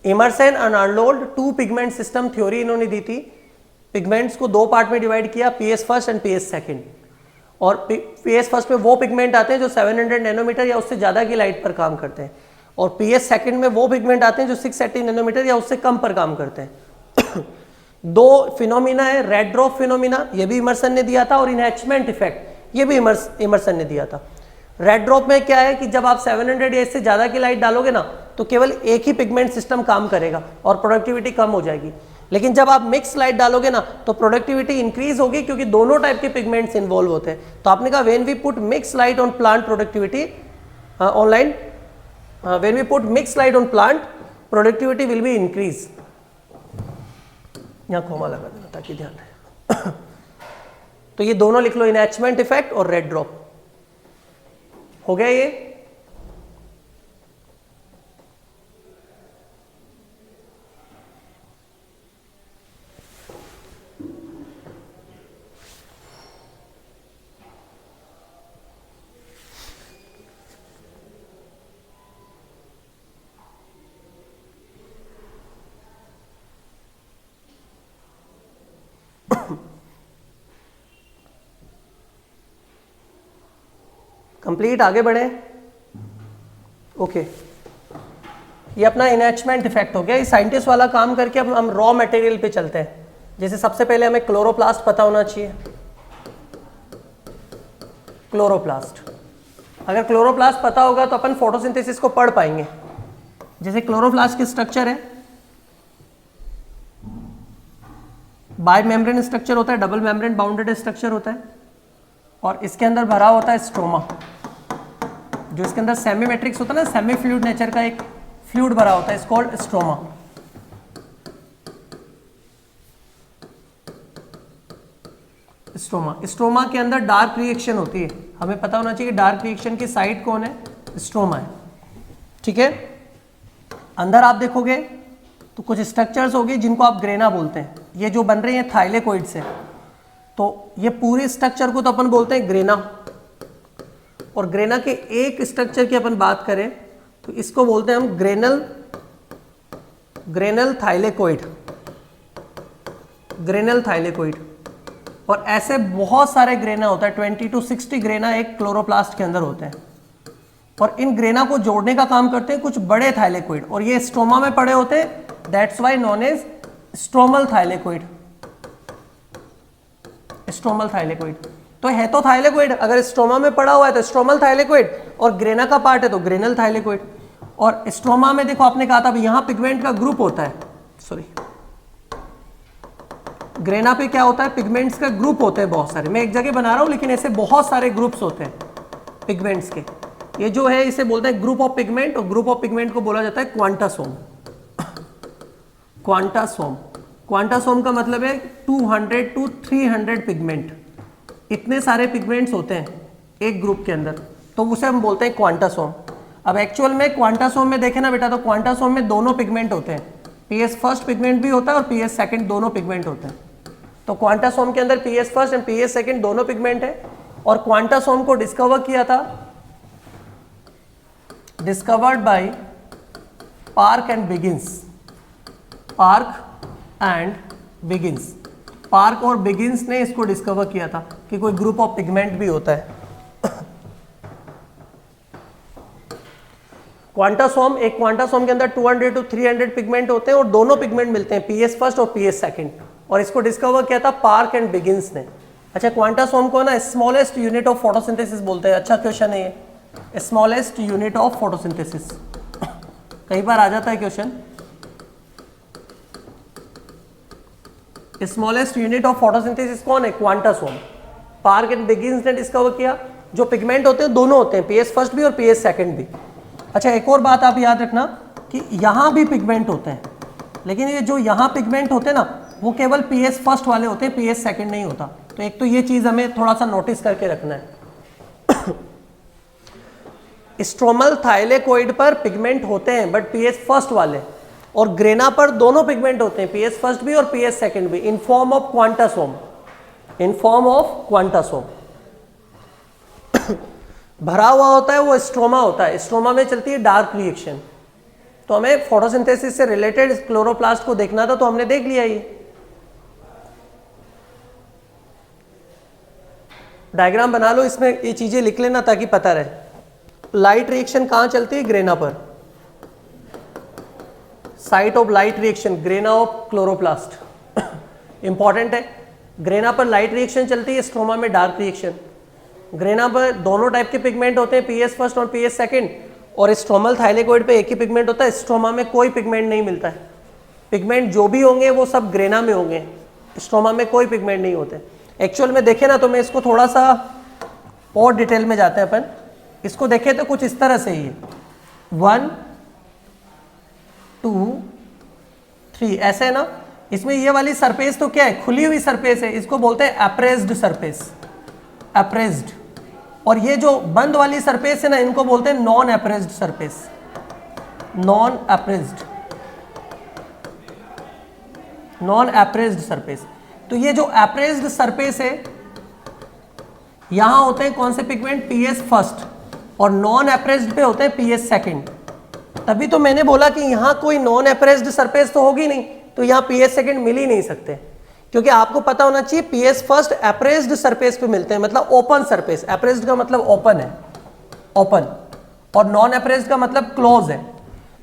Emerson and Arnold 2 pigment system theory इन्होंने दी थी। पिगमेंट्स को 2 पार्ट में डिवाइड किया, PS first and PS second. और PS फर्स्ट में वो पिगमेंट आते हैं जो 700 नैनोमीटर या उससे ज़्यादा की लाइट पर काम करते हैं, और PS सेकेंड में वो पिगमेंट आते हैं जो 680 नैनोमीटर या उससे कम पर काम करते हैं। 2 फिनोमिना है, रेड ड्रॉप फिनोमिना, ये भी इमर्सन ने दिया था, और इनहैचमेंट इफेक्ट ये भी इमर्सन ने दिया था। रेड ड्रॉप में क्या है कि जब आप 700 या इससे ज़्यादा की लाइट डालोगे ना तो केवल एक ही पिगमेंट सिस्टम काम करेगा और प्रोडक्टिविटी कम हो जाएगी। लेकिन जब आप मिक्स लाइट डालोगे ना तो प्रोडक्टिविटी इंक्रीज होगी क्योंकि दोनों टाइप के पिगमेंट्स इन्वॉल्व होते हैं। तो आपने कहा when we put mix light on plant productivity online when we put mix light on plant productivity will be increase. यहाँ कोमा लगा देना ताकि ध्यान रहे। तो ये दोनों लिख लो, इनहैचमेंट इफेक्ट और रेड ड्रॉप। हो गया ये? कंप्लीट, आगे बढ़े। ओके, ये अपना इनहैचमेंट इफेक्ट हो गया। ये साइंटिस्ट वाला काम करके अब हम रॉ मटेरियल पे चलते हैं। जैसे सबसे पहले हमें क्लोरोप्लास्ट पता होना चाहिए। क्लोरोप्लास्ट, अगर क्लोरोप्लास्ट पता होगा तो अपन फोटोसिंथेसिस को पढ़ पाएंगे। जैसे क्लोरोप्लास्ट की स्ट्रक्चर है, बाय मेम्ब्रेन स्ट्रक्चर होता है, डबल मेम्ब्रेन बाउंडेड स्ट्रक्चर होता है, और इसके अंदर भरा होता है स्ट्रोमा। जो इसके अंदर सेमी मैट्रिक्स होता है ना, सेमी फ्लूइड नेचर का एक फ्लूइड भरा होता है, इट्स कॉल्ड स्ट्रोमा। स्ट्रोमा के अंदर डार्क रिएक्शन होती है। हमें पता होना चाहिए कि डार्क रिएक्शन की साइड कौन है? स्ट्रोमा है। ठीक है, अंदर आप देखोगे तो कुछ स्ट्रक्चर्स होगी जिनको आप ग्रेना बोलते हैं। ये जो बन रहे हैं थाइलेकोइड से, तो ये पूरे स्ट्रक्चर को तो अपन बोलते हैं ग्रेना। और ग्रेना के एक स्ट्रक्चर की अपन बात करें तो इसको बोलते हैं हम ग्रेनल थाइलेकोइड। और ऐसे बहुत सारे ग्रेना होता है, 20 to 60 ग्रेना एक क्लोरोप्लास्ट के अंदर होते हैं। और इन ग्रेना को जोड़ने का काम करते हैं कुछ बड़े थाइलेकोइड, और ये स्ट्रोमा में पड़े होते हैं, that's why known as stromal thylakoid. तो है तो थाइलेकोइड, अगर स्ट्रोमा में पड़ा हुआ है तो स्ट्रोमल थाइलेकोइड, और ग्रेना का पार्ट है तो ग्रेनल थाइलेकोइड। और स्ट्रोमा में देखो आपने कहा था यहां पिगमेंट का ग्रुप होता है, सॉरी ग्रेना पे क्या होता है, पिगमेंट्स का ग्रुप होते हैं बहुत सारे, मैं एक जगह बना रहा हूँ लेकिन ऐसे बहुत सारे ग्रुप्स होते हैं पिगमेंट्स के। ये जो है इसे बोलते हैं ग्रुप ऑफ पिगमेंट, और ग्रुप ऑफ पिगमेंट को बोला जाता है क्वांटासोम। क्वांटासोम, क्वांटासोम का मतलब है 200 to 300 पिगमेंट, इतने सारे पिगमेंट्स होते हैं एक ग्रुप के अंदर, तो उसे हम बोलते हैं क्वांटासोम। अब एक्चुअल में क्वांटासोम में देखें ना बेटा, तो क्वांटासोम में दोनों पिगमेंट होते हैं, पीएस फर्स्ट पिगमेंट भी होता है और पीएस सेकंड, दोनों पिगमेंट होते हैं। तो क्वांटासोम के अंदर PS first and PS second दोनों पिगमेंट है। और क्वांटासोम को डिस्कवर किया था, discovered by park and begins, park and begins, park और बिगिंस ने इसको डिस्कवर किया था कि कोई ग्रुप ऑफ पिगमेंट भी होता है। क्वांटासोम, एक क्वांटासोम के अंदर 200 to 300 पिगमेंट होते हैं और दोनों पिगमेंट मिलते हैं, पीएस फर्स्ट और पीएस सेकंड, और इसको डिस्कवर किया था पार्क एंड बिगिंस ने। अच्छा, क्वांटासोम को ना स्मॉलेस्ट यूनिट ऑफ फोटोसिंथेसिस बोलते हैं। अच्छा क्वेश्चन है ये, स्मॉलेस्ट यूनिट ऑफ फोटोसिंथेसिस, कई बार आ जाता है question. Smallest unit of photosynthesis कौन है, क्वांटासोम। पार्क एंड बिगिंस ने डिस्कवर किया। जो पिगमेंट होते हैं दोनों होते हैं, पीएस फर्स्ट भी और पीएस सेकंड भी। अच्छा, एक और बात आप याद रखना कि यहाँ भी पिगमेंट होते हैं, लेकिन ये जो यहाँ पिगमेंट होते हैं ना, वो केवल पीएस फर्स्ट वाले होते हैं, पीएस सेकंड नहीं होता। तो एक तो ये चीज़ हमें थोड़ा सा नोटिस करके रखना है। स्ट्रोमल थाइलेकोइड पर पिगमेंट होते हैं बट पीएस फर्स्ट वाले, और ग्रेना पर दोनों पिगमेंट होते हैं, पीएस फर्स्ट भी और पीएस सेकंड भी, in form of quantasome, in form of quantasome. भरा हुआ होता है वो स्ट्रोमा होता है, स्ट्रोमा में चलती है डार्क रिएक्शन। तो हमें फोटोसिंथेसिस से रिलेटेड क्लोरोप्लास्ट को देखना था, तो हमने देख लिया। ये डायग्राम बना लो, इसमें ये चीजें लिख लेना ताकि पता रहे। लाइट रिएक्शन कहाँ चलती है, ग्रेना पर, site of light reaction grana of chloroplast, important है। ग्रेना पर लाइट रिएक्शन चलती है, स्ट्रोमा में डार्क रिएक्शन। ग्रेना पर दोनों टाइप के पिगमेंट होते हैं, पीएस फर्स्ट और पीएस सेकंड, और स्ट्रोमल थाइलेकोइड पे एक ही पिगमेंट होता है, स्ट्रोमा में कोई पिगमेंट नहीं मिलता है। पिगमेंट जो भी होंगे वो सब ग्रेना में होंगे, स्ट्रोमा में कोई पिगमेंट नहीं होते। एक्चुअल में देखें ना, तो मैं इसको थोड़ा सा और डिटेल में जाते हैं अपन। इसको देखें तो कुछ इस तरह से ही है, 1 2 3 ऐसे है ना। इसमें ये वाली सरफेस तो क्या है, खुली हुई सरफेस है, इसको बोलते हैं अप्रेस्ड सरफेस, अप्रेस्ड। और ये जो बंद वाली सरफेस है ना, इनको बोलते हैं non apprised surface, non apprised, non apprised surface. तो ये जो अप्रेस्ड सरफेस है, यहां होते हैं कौन से पिगमेंट, पीएस फर्स्ट, और नॉन अप्रेस्ड पे होते हैं पीएस सेकंड। तभी तो मैंने बोला कि यहां कोई नॉन अप्रेस्ड सरफेस तो होगी नहीं, तो यहां पीएस सेकंड मिल ही नहीं सकते, क्योंकि आपको पता होना चाहिए पीएस फर्स्ट अप्रेस्ड सरफेस पे मिलते हैं, मतलब ओपन सरफेस। अप्रेस्ड का मतलब ओपन है, ओपन, और नॉन अप्रेस्ड का मतलब क्लोज है।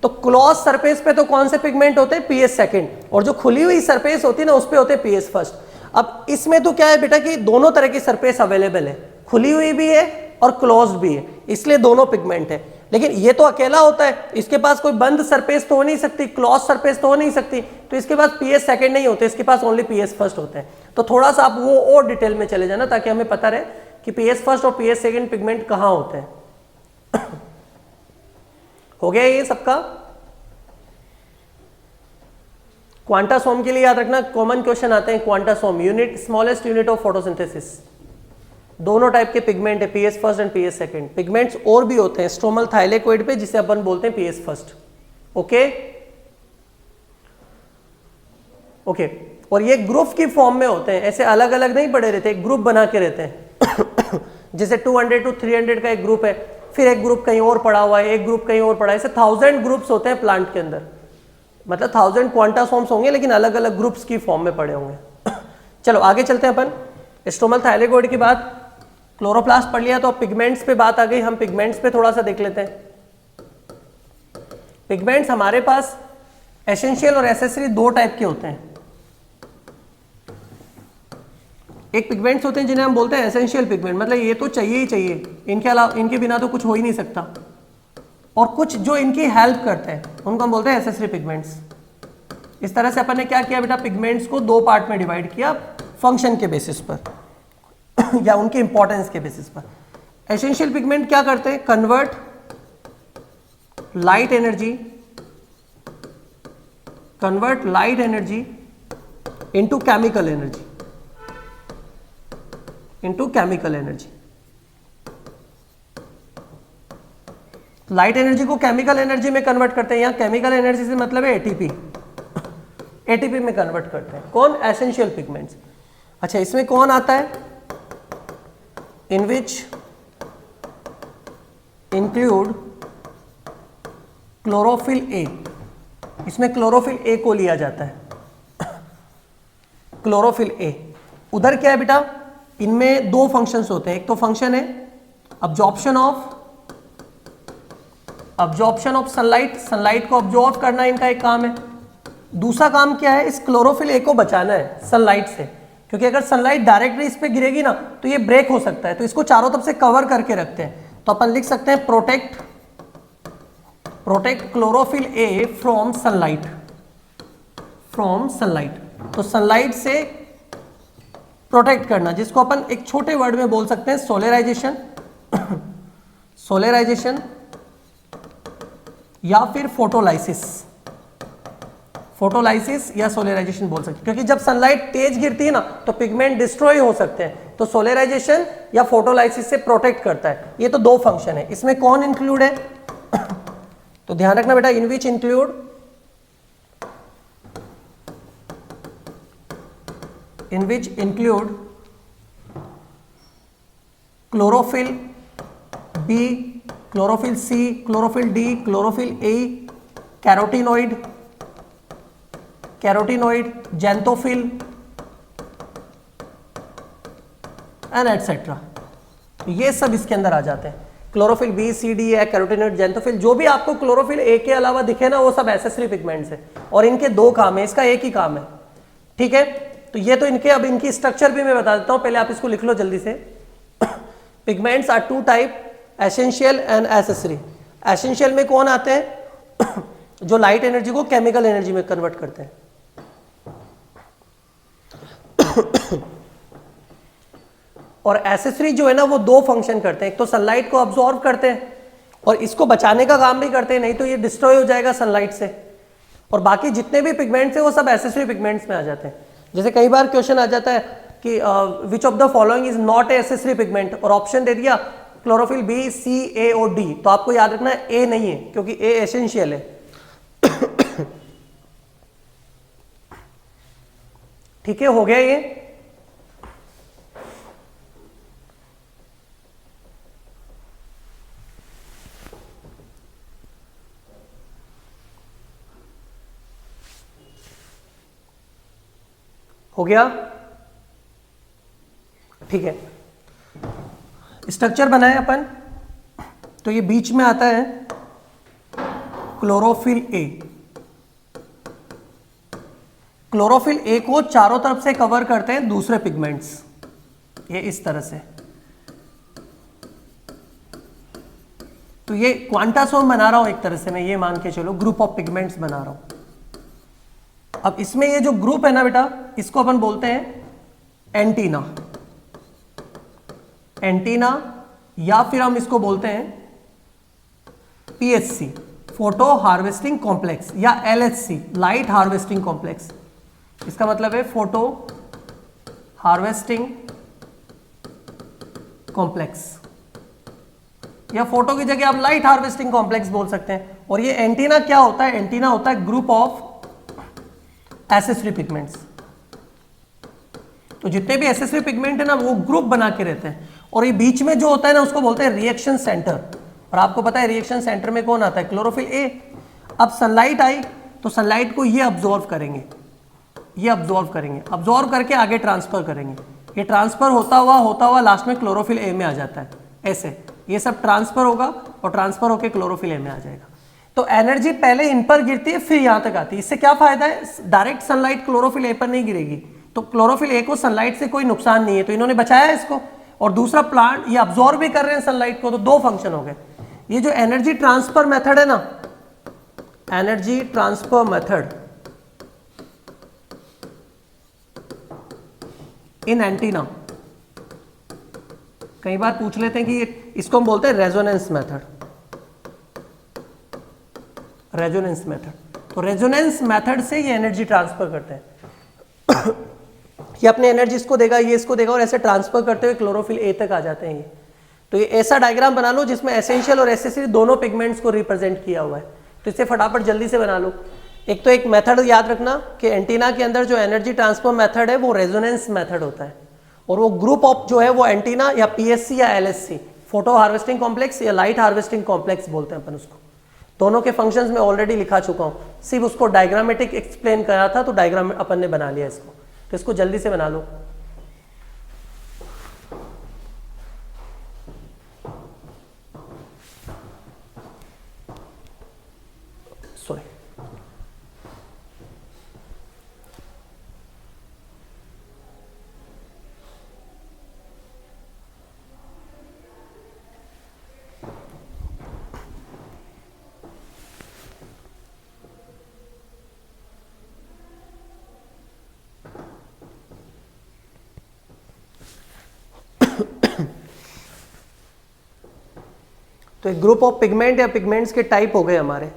तो क्लोज सरफेस पे तो कौन से पिगमेंट होते हैं, पीएस सेकंड, और जो खुली हुई सरफेस होती है ना, उस पे होते हैं पीएस फर्स्ट। अब इसमें तो क्या है बेटा कि दोनों तरह की सरफेस अवेलेबल है, खुली हुई भी है और क्लोज भी है, इसलिए दोनों पिगमेंट है। लेकिन ये तो अकेला होता है, इसके पास कोई बंद सरफेस तो हो नहीं सकती, क्लोज सरफेस तो हो नहीं सकती, तो इसके पास पीएस सेकंड नहीं होते, इसके पास ओनली पीएस फर्स्ट होते हैं। तो थोड़ा सा आप वो और डिटेल में चले जाना ताकि हमें पता रहे कि पीएस फर्स्ट और पीएस सेकंड पिगमेंट कहाँ होते हैं। हो गया ये सबका। क्वांटासोम के लिए याद रखना, कॉमन क्वेश्चन आते हैं। Quantasome unit, smallest unit of photosynthesis. दोनों टाइप के पिगमेंट है, PS first and PS second. Pigments और भी होते हैं स्ट्रोमल थाइलेकोइड पे, जिसे अपन बोलते हैं पीएस फर्स्ट। Okay okay. और ये ग्रुप की फॉर्म में होते हैं, ऐसे अलग अलग नहीं पड़े रहते, एक ग्रुप बना के रहते हैं। जैसे 200 to 300 का एक ग्रुप है, फिर एक ग्रुप कहीं और पड़ा हुआ है, एक ग्रुप कहीं और पड़ा है, ऐसे 1000 ग्रुप्स होते हैं प्लांट के अंदर, मतलब 1000 क्वांटासोम्स होंगे, लेकिन अलग अलग ग्रुप्स की फॉर्म में पड़े होंगे। चलो आगे चलते हैं अपन। स्ट्रोमल थाइलेकोइड के बाद क्लोरोप्लास्ट पढ़ लिया, तो अब पिगमेंट्स पे बात आ गई। हम पिगमेंट्स पे थोड़ा सा देख लेते हैं। पिगमेंट्स हमारे पास एसेंशियल और एसेसरी दो टाइप के होते हैं। एक पिगमेंट्स होते हैं जिन्हें हम बोलते हैं एसेंशियल पिगमेंट, मतलब ये तो चाहिए ही चाहिए, इनके अलावा, इनके बिना तो कुछ हो ही नहीं सकता। और कुछ जो इनकी हेल्प करते हैं उनको हम बोलते हैं एसेसरी पिगमेंट्स। इस तरह से अपन ने क्या किया बेटा, पिगमेंट्स को दो पार्ट में डिवाइड किया फंक्शन के बेसिस पर या उनके इंपॉर्टेंस के बेसिस पर। एसेंशियल पिगमेंट क्या करते हैं, convert light energy into chemical energy, light energy को केमिकल एनर्जी में कन्वर्ट करते हैं। यहां केमिकल एनर्जी से मतलब है एटीपी में कन्वर्ट करते हैं। कौन, एसेंशियल पिगमेंट्स। अच्छा, इसमें कौन आता है, इन विच इंक्लूड क्लोरोफिल ए। इसमें क्लोरोफिल ए को लिया जाता है, क्लोरोफिल ए। उधर क्या है बेटा, इनमें दो फंक्शंस होते हैं। एक तो फंक्शन है अब्जॉर्प्शन ऑफ सनलाइट को ऑब्जॉर्व करना इनका एक काम है। दूसरा काम क्या है, इस क्लोरोफिल ए को बचाना है सनलाइट से, क्योंकि अगर सनलाइट डायरेक्टली इस पे गिरेगी ना तो ये ब्रेक हो सकता है। तो इसको चारों तरफ से कवर करके रखते हैं। तो अपन लिख सकते हैं protect chlorophyll A from sunlight. तो सनलाइट से प्रोटेक्ट करना, जिसको अपन एक छोटे वर्ड में बोल सकते हैं सोलेराइजेशन या फिर फोटोलाइसिस या सोलेराइजेशन बोल सकते हैं। क्योंकि जब सनलाइट तेज गिरती है ना तो पिगमेंट डिस्ट्रॉय हो सकते हैं। तो सोलेराइजेशन या फोटोलाइसिस से प्रोटेक्ट करता है। ये तो दो फंक्शन है। इसमें कौन इंक्लूड है तो ध्यान रखना बेटा, in which include chlorophyll B, chlorophyll C, chlorophyll D, chlorophyll A, carotenoid, xanthophyll and etcetera. ये सब इसके अंदर आ जाते हैं। क्लोरोफिल बी, सी, डी है, कैरोटीनॉइड, जेंथोफिल, जो भी आपको क्लोरोफिल ए के अलावा दिखे ना वो सब एसेसरी पिगमेंट्स है। और इनके दो काम है, इसका एक ही काम है। ठीक है, तो ये तो इनके, अब इनकी स्ट्रक्चर भी मैं बता देता हूं, पहले आप इसको लिख लो जल्दी से। Pigments are two type, essential and accessory. Essential में कौन आते हैं जो लाइट एनर्जी को केमिकल एनर्जी में कन्वर्ट करते हैं। और एसेसरी जो है ना वो दो फंक्शन करते हैं। एक तो सनलाइट को अब्सॉर्ब करते हैं और इसको बचाने का काम भी करते हैं, नहीं तो ये डिस्ट्रॉय हो जाएगा सनलाइट से। और बाकी जितने भी पिगमेंट्स हैं वो सब एसेसरी पिगमेंट्स में आ जाते हैं। जैसे कई बार क्वेश्चन आ जाता है कि which of the following is not accessory pigment, और ऑप्शन दे दिया क्लोरोफिल बी, सी, ए और डी। तो आपको याद रखना है ए नहीं है, क्योंकि ए एसेंशियल है। ठीक है, हो गया ये। हो गया, ठीक है। स्ट्रक्चर बनाए अपन, तो ये बीच में आता है क्लोरोफिल ए। क्लोरोफिल ए को चारों तरफ से कवर करते हैं दूसरे पिगमेंट्स, ये इस तरह से। तो ये क्वांटासोम बना रहा हूं एक तरह से, मैं ये मान के चलो ग्रुप ऑफ पिगमेंट्स बना रहा हूं। अब इसमें ये जो ग्रुप है ना बेटा, इसको अपन बोलते हैं एंटीना, या फिर हम इसको बोलते हैं पीएचसी, फोटो हार्वेस्टिंग कॉम्प्लेक्स, या एलएचसी, लाइट हार्वेस्टिंग कॉम्प्लेक्स। इसका मतलब है फोटो हार्वेस्टिंग कॉम्प्लेक्स, या फोटो की जगह आप लाइट हार्वेस्टिंग कॉम्प्लेक्स बोल सकते हैं। और ये एंटीना क्या होता है, एंटीना होता है ग्रुप ऑफ एसेसरी पिगमेंट्स। तो जितने भी एसेसरी पिगमेंट है ना वो ग्रुप बना के रहते हैं। और ये बीच में जो होता है ना उसको बोलते हैं रिएक्शन सेंटर। और आपको पता है रिएक्शन सेंटर में कौन आता है, क्लोरोफिल ए। अब सनलाइट आई तो सनलाइट को ये अब्जॉर्व करेंगे, अब्जॉर्व करके आगे ट्रांसफर करेंगे। ये ट्रांसफर होता हुआ लास्ट में क्लोरोफिल ए में आ जाता है। ऐसे ये सब ट्रांसफर होगा और ट्रांसफर होकर क्लोरोफिल ए में आ जाएगा। तो एनर्जी पहले इन पर गिरती है फिर यहां तक आती है। इससे क्या फायदा है, डायरेक्ट सनलाइट क्लोरोफिल ए पर नहीं गिरेगी, तो क्लोरोफिल ए को सनलाइट से कोई नुकसान नहीं है, तो इन्होंने बचाया इसको। और दूसरा प्लांट ये अब्जॉर्ब भी कर रहे हैं सनलाइट को, तो दो फंक्शन हो गए। ये जो एनर्जी ट्रांसफर मेथड है ना, एनर्जी ट्रांसफर मेथड, इन एंटीना, कई बार पूछ लेते हैं कि इसको हम बोलते हैं रेजोनेंस मेथड, रेजोनेंस मेथड। तो रेजोनेंस मेथड से ये एनर्जी ट्रांसफर करते हैं ये अपने एनर्जी इसको देगा, ये इसको देगा, और ऐसे ट्रांसफर करते हुए क्लोरोफिल ए तक आ जाते हैं ये। तो ये ऐसा डायग्राम बना लो जिसमें एसेंशियल और एसेसरी दोनों पिगमेंट्स को रिप्रेजेंट किया हुआ है। तो इसे फटाफट जल्दी से बना लो। एक तो एक मेथड याद रखना कि एंटीना के अंदर जो एनर्जी ट्रांसफर मेथड है वो रेजोनेंस मेथड होता है, और वो ग्रुप ऑफ जो है वो एंटीना या पीएससी या एलएससी, फोटो हार्वेस्टिंग कॉम्प्लेक्स या लाइट हार्वेस्टिंग कॉम्प्लेक्स बोलते हैं अपन उसको। दोनों के फंक्शंस में ऑलरेडी लिखा चुका हूँ, सिर्फ उसको डायग्रामेटिक एक्सप्लेन करा था, तो डायग्राम अपन ने बना लिया इसको। तो इसको जल्दी से बना लो। सॉरी, तो एक ग्रुप ऑफ पिगमेंट या पिगमेंट्स के टाइप हो गए हमारे।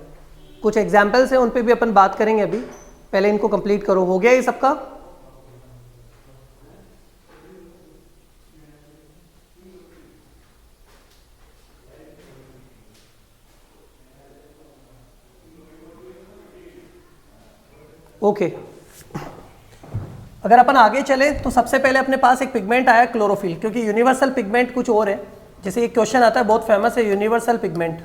कुछ एग्जाम्पल्स हैं, उन पे भी अपन बात करेंगे अभी। पहले इनको कंप्लीट करो। हो गया ये सबका? ओके। अगर अपन आगे चले तो सबसे पहले अपने पास एक पिगमेंट आया क्लोरोफिल, क्योंकि यूनिवर्सल पिगमेंट कुछ और है। जैसे एक क्वेश्चन आता है बहुत फेमस है, यूनिवर्सल पिगमेंट।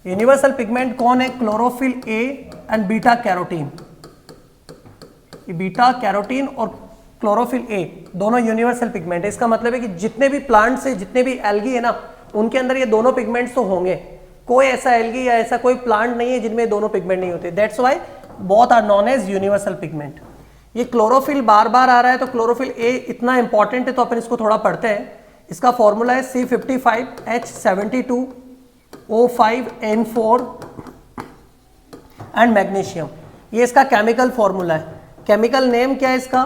यूनिवर्सल पिगमेंट कौन है? Chlorophyll A and beta carotene. ये बीटा कैरोटीन और क्लोरोफिल ए दोनों यूनिवर्सल पिगमेंट है। इसका मतलब है कि जितने भी प्लांट से जितने भी एल्गी है ना, उनके अंदर ये दोनों पिगमेंट्स तो होंगे। कोई ऐसा एल्गी या ऐसा कोई प्लांट नहीं है जिनमें दोनों पिगमेंट नहीं होते। That's why both are known as universal pigment. ये क्लोरोफिल बार बार आ रहा है, तो क्लोरोफिल ए इतना इंपॉर्टेंट है, तो अपन इसको थोड़ा पढ़ते हैं। इसका फॉर्मूला है C55H72O5N4 एंड मैग्नीशियम। ये इसका केमिकल फॉर्मूला है। केमिकल नेम क्या है इसका?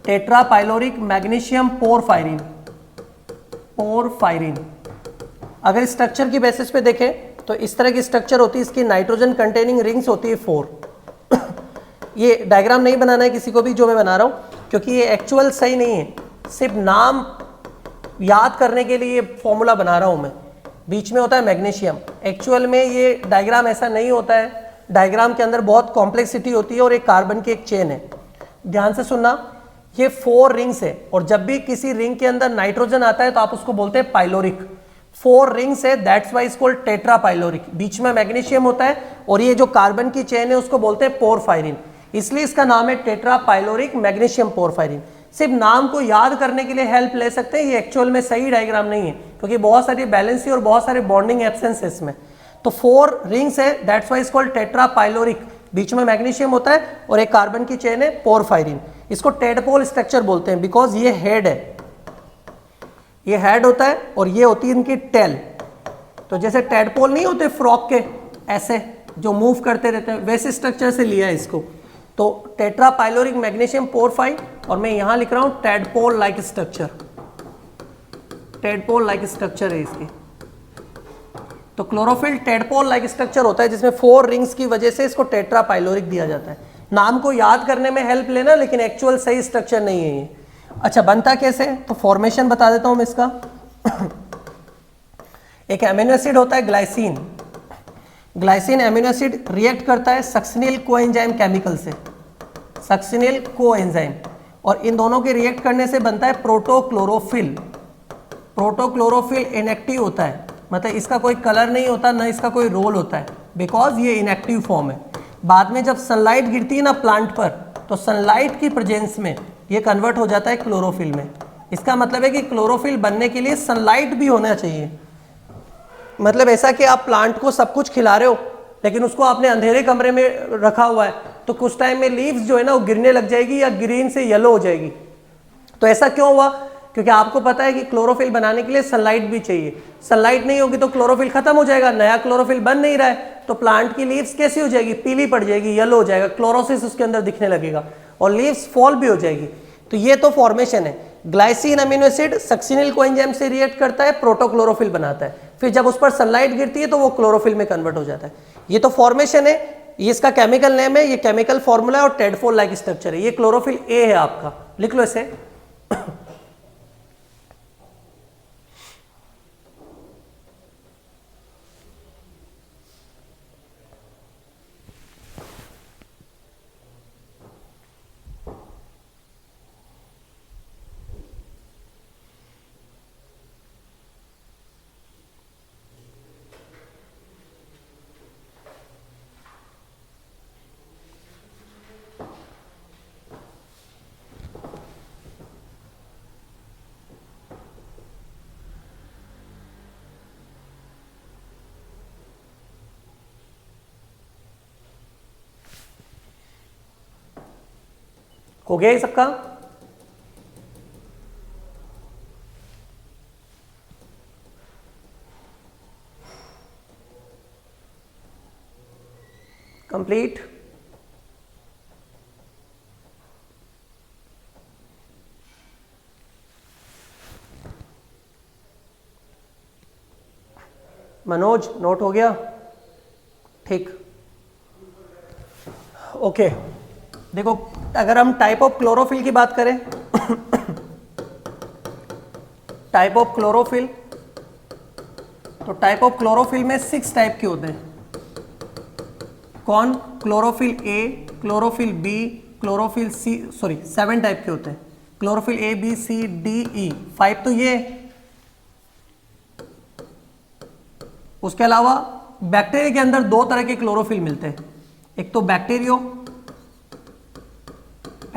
टेट्रापाइलोरिक मैग्नीशियम पोरफायरिन। अगर स्ट्रक्चर की बेसिस पे देखें तो इस तरह की स्ट्रक्चर होती है। इसकी नाइट्रोजन कंटेनिंग रिंग्स होती है 4। ये डायग्राम नहीं बनाना है किसी को भी जो मैं बना रहा हूँ, क्योंकि ये एक्चुअल सही नहीं है। सिर्फ नाम याद करने के लिए ये फॉर्मूला बना रहा हूँ मैं। बीच में होता है मैग्नीशियम। एक्चुअल में ये डायग्राम ऐसा नहीं होता है। डायग्राम के अंदर बहुत कॉम्प्लेक्सिटी होती है, और एक कार्बन की एक चेन है। ध्यान से सुनना, ये 4 रिंग्स है, और जब भी किसी रिंग के अंदर नाइट्रोजन आता है तो आप उसको बोलते हैं पाइलोरिक। 4 रिंग्स है, दैट्स वाई इज कॉल्ड टेट्रापाइलोरिक। बीच में मैग्नीशियम होता है, और ये जो कार्बन की चेन है उसको बोलते हैं पोरफायरिन। इसलिए इसका नाम है टेट्रापाइलोरिक मैग्नीशियम पोरफायरिन। सिर्फ नाम को याद करने के लिए हेल्प ले सकते हैं। ये एक्चुअल में सही डायग्राम नहीं है, क्योंकि बहुत सारी बैलेंसी और बहुत सारे बॉन्डिंग एब्सेंस है इसमें। तो 4 रिंग्स है, दैट्स वाई इज कॉल्ड टेट्रापाइलोरिक। बीच में मैग्नीशियम होता है और एक कार्बन की चेन है पोरफायरिन। इसको टेडपोल स्ट्रक्चर बोलते हैं, बिकॉज ये हेड है। ये हेड होता है और ये होती है इनकी टेल। तो जैसे टेडपोल नहीं होते फ्रॉक के, ऐसे जो मूव करते रहते हैं, वैसे स्ट्रक्चर से लिया है इसको। तो टेट्रापाइलोरिक मैग्नीशियम पोरफाइन, और मैं यहां लिख रहा हूं tadpole like structure. Tadpole like structure है इसकी। तो क्लोरोफिल टेडपोल लाइक स्ट्रक्चर होता है, जिसमें 4 रिंग्स की वजह से इसको टेट्रापाइलोरिक दिया जाता है। नाम को याद करने में हेल्प लेना, लेकिन एक्चुअल सही स्ट्रक्चर नहीं है ये। अच्छा, बनता कैसे? तो फॉर्मेशन बता देता हूं मैं इसका। एक अमीनो एसिड होता है glycine. Glycine amino acid react करता है सक्सिनिल कोएंजाइम केमिकल से, सक्सिनिल कोएंजाइम, और इन दोनों के रिएक्ट करने से बनता है प्रोटोक्लोरोफिल। प्रोटोक्लोरोफिल इनएक्टिव होता है, मतलब इसका कोई कलर नहीं होता, ना इसका कोई रोल होता है, बिकॉज ये इनएक्टिव फॉर्म है। बाद में जब सनलाइट गिरती है ना प्लांट पर, तो सनलाइट की प्रेजेंस में ये कन्वर्ट हो जाता है क्लोरोफिल में। इसका मतलब है कि क्लोरोफिल बनने के लिए सनलाइट भी होना चाहिए। मतलब ऐसा कि आप प्लांट को सब कुछ खिला रहे हो, लेकिन उसको आपने अंधेरे कमरे में रखा हुआ है, तो कुछ टाइम में लीव्स जो है ना वो गिरने लग जाएगी या ग्रीन से येलो हो जाएगी। तो ऐसा क्यों हुआ? क्योंकि आपको पता है कि क्लोरोफिल बनाने के लिए सनलाइट भी चाहिए, सनलाइट नहीं होगी तो क्लोरोफिल खत्म हो जाएगा, नया क्लोरोफिल बन नहीं रहा है, तो प्लांट की लीव्स कैसी हो जाएगी, पीली पड़ जाएगी, येलो हो जाएगा, क्लोरोसिस उसके अंदर दिखने लगेगा और लीव्स फॉल भी हो जाएगी। तो ये तो फॉर्मेशन है। Glycine amino acid succinyl coenzyme से रिएक्ट करता है, प्रोटोक्लोरोफिल बनाता है, फिर जब उस पर सनलाइट गिरती है तो वो क्लोरोफिल में कन्वर्ट हो जाता है। ये तो फॉर्मेशन है, ये इसका केमिकल नेम है, ये केमिकल फॉर्मूला है और टेडफोल लाइक स्ट्रक्चर है। ये क्लोरोफिल ए है आपका, लिख लो इसे। हो गया ये सबका? कंप्लीट? मनोज नोट हो गया? ठीक, ओके। देखो अगर हम टाइप ऑफ क्लोरोफिल की बात करें टाइप ऑफ क्लोरोफिल, तो टाइप ऑफ क्लोरोफिल में 6 टाइप के होते हैं। कौन? Chlorophyll A, chlorophyll B, chlorophyll C, sorry 7 type के होते हैं। Chlorophyll A B C D E, 5 तो ये। उसके अलावा बैक्टीरिया के अंदर 2 तरह के क्लोरोफिल मिलते हैं, एक तो बैक्टीरियो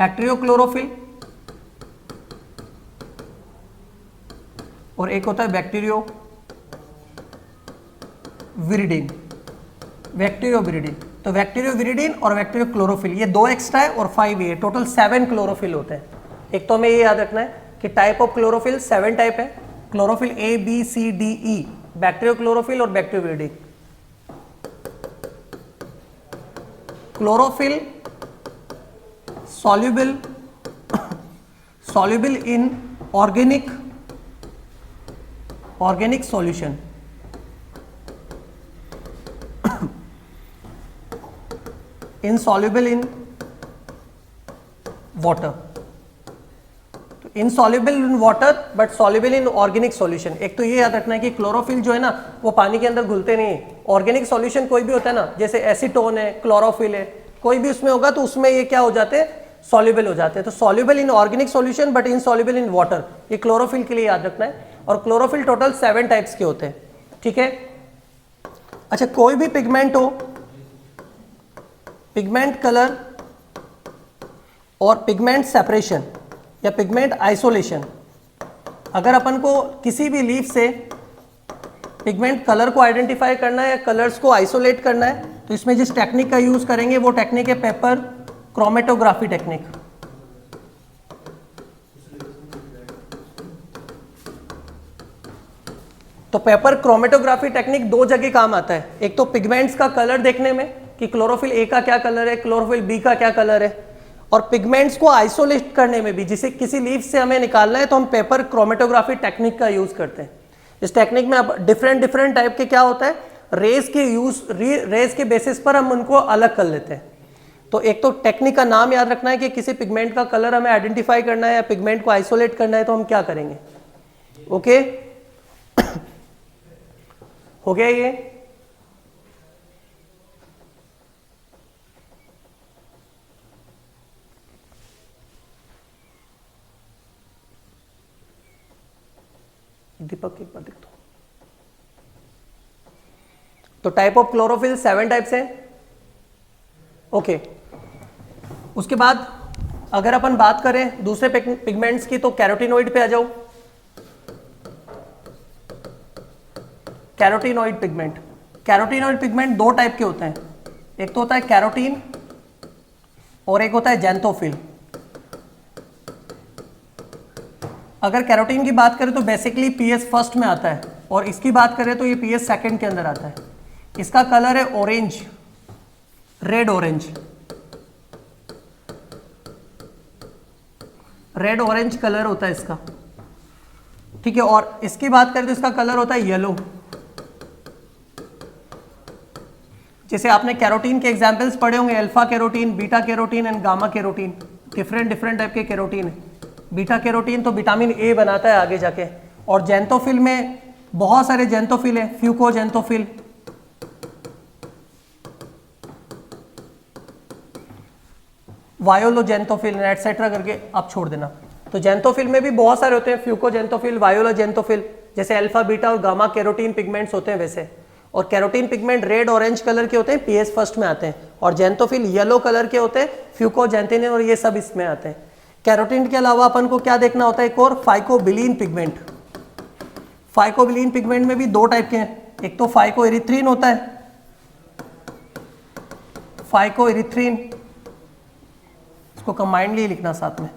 क्लोरोफिल और एक होता है बैक्टीरियो विरिडिन। तो बैक्टीरियो विरिडिन और बैक्टीरियो क्लोरोफिल, ये 2 एक्स्ट्रा है और 5 ये, टोटल 7 क्लोरोफिल होते हैं। एक तो हमें ये याद रखना है कि टाइप ऑफ क्लोरोफिल 7 टाइप है, chlorophyll A B C D E, bacteriochlorophyll और bacterioviridin. Chlorophyll soluble in organic solution insoluble in water, तो insoluble in water but soluble in organic solution। एक तो ये याद रखना है कि क्लोरोफिल जो है ना वो पानी के अंदर घुलते नहीं है। ऑर्गेनिक सॉल्यूशन कोई भी होता है ना, जैसे एसीटोन है, क्लोरोफिल है, कोई भी उसमें होगा तो उसमें ये क्या हो जाते हैं, सॉल्युबल हो जाते हैं। तो soluble in organic solution but insoluble in water, ये क्लोरोफिल के लिए याद रखना है। और क्लोरोफिल टोटल 7 टाइप्स के होते हैं, ठीक है। अच्छा, कोई भी पिगमेंट हो, पिगमेंट कलर और पिगमेंट सेपरेशन या पिगमेंट आइसोलेशन, अगर अपन को किसी भी लीफ से पिगमेंट कलर को आइडेंटिफाई करना है या कलर्स को आइसोलेट करना है तो इसमें जिस टेक्निक का यूज करेंगे वो टेक्निक है पेपर क्रोमेटोग्राफी टेक्निक। तो पेपर क्रोमेटोग्राफी टेक्निक 2 जगह काम आता है, एक तो पिगमेंट्स का कलर देखने में कि क्लोरोफिल ए का क्या कलर है, क्लोरोफिल बी का क्या कलर है, और पिगमेंट्स को आइसोलेट करने में भी, जिसे किसी लीफ से हमें निकालना है तो हम पेपर क्रोमेटोग्राफी टेक्निक का यूज करते हैं। इस टेक्निक में अब डिफरेंट टाइप के क्या होता है, रेस के बेसिस पर हम उनको अलग कर लेते हैं। तो एक तो टेक्निक का नाम याद रखना है कि किसी पिगमेंट का कलर हमें आइडेंटिफाई करना है या पिगमेंट को आइसोलेट करना है तो हम क्या करेंगे। ओके हो गया ये? दीपक एक बार देख दो। तो टाइप ऑफ क्लोरोफिल 7 टाइप्स है, ओके। उसके बाद अगर अपन बात करें दूसरे पिगमेंट्स की तो कैरोटीनॉइड पे आ जाओ। कैरोटीनॉइड पिगमेंट 2 टाइप के होते हैं, एक तो होता है कैरोटीन और एक होता है जैंथोफिल। अगर कैरोटीन की बात करें तो बेसिकली पीएस फर्स्ट में आता है, और इसकी बात करें तो ये पीएस सेकंड के अंदर आता है। इसका कलर है orange, red orange, red orange colour होता है इसका, ठीक है। और इसकी बात करें तो इसका कलर होता है येलो। जैसे आपने कैरोटीन के एग्जांपल्स पढ़े होंगे, alpha carotene, beta carotene and gamma carotene, different type के कैरोटीन है। बीटा कैरोटीन तो विटामिन ए बनाता है आगे जाके, और जेंथोफिल में बहुत सारे जेंथोफिल है, फ्यूकोजेंथोफिल, वायोलोजेंथोफिल एटसेट्रा करके आप छोड़ देना। तो जेंथोफिल में भी बहुत सारे होते हैं, फ्यूकोजेंथोफिल, वायोलोजेंथोफिल, जैसे अल्फा बीटा और गामा कैरोटीन पिगमेंट्स होते हैं वैसे। और carotene pigment red orange colour के होते हैं, पीएस फर्स्ट में आते हैं, और जेंथोफिल येलो कलर के होते हैं, फ्यूकोजेंथिन और ये सब इसमें आते हैं। कैरोटीन के अलावा अपन को क्या देखना होता है, एक और फाइकोबिलीन पिगमेंट। फाइकोबिलीन पिगमेंट में भी दो टाइप के हैं, एक तो फाइकोएरिथ्रिन होता है, फाइकोएरिथ्रिन, इसको कंबाइंडली लिखना साथ में,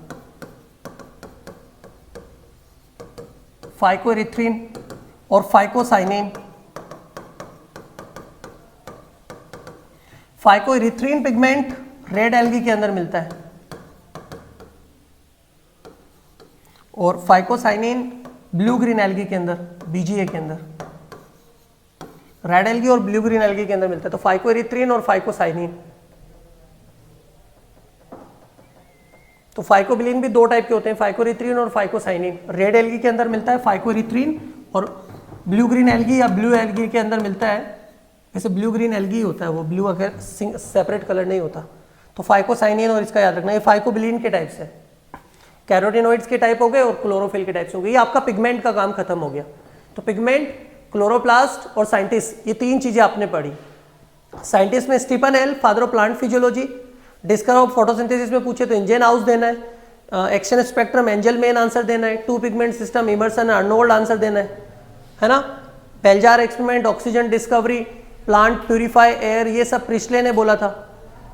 फाइकोएरिथ्रिन और phycocyanin. Phycoerythrin pigment red algae के अंदर मिलता है, और फाइकोसाइनिन ब्लू ग्रीन एल्गी के अंदर, बीजीए के अंदर। रेड एल्गी और ब्लू ग्रीन एल्गी के अंदर मिलता है। तो फाइकोएरिथ्रिन और फाइकोसाइनिन। तो फाइकोबिलीन भी दो टाइप के होते हैं, फाइकोएरिथ्रिन और फाइकोसाइनिन। रेड एल्गी के अंदर मिलता है फाइकोएरिथ्रिन, और ब्लू ग्रीन एल्गी या ब्लू एल्गी के अंदर मिलता है, वैसे ब्लू ग्रीन एल्गी होता है वो, ब्लू अगर सेपरेट कलर नहीं होता। तो फाइकोसाइनिन, और इसका याद रखना ये फाइकोबिलीन के टाइप से, कैरोटिनोइड्स के टाइप हो गए और क्लोरोफिल के टाइप से हो गए। ये आपका पिगमेंट का काम खत्म हो गया। तो पिगमेंट, क्लोरोप्लास्ट और साइंटिस्ट, ये तीन चीजें आपने पढ़ी। साइंटिस्ट में Stephen hello, father of plant physiology. Discover of photosynthesis में पूछे तो इंजन हाउस देना है, action spectrum Engelmann answer देना है, two pigment system Emerson Arnold answer देना है ना। Bell jar experiment, oxygen discovery, plant purify air, ये सब प्रिस्ले ने बोला था।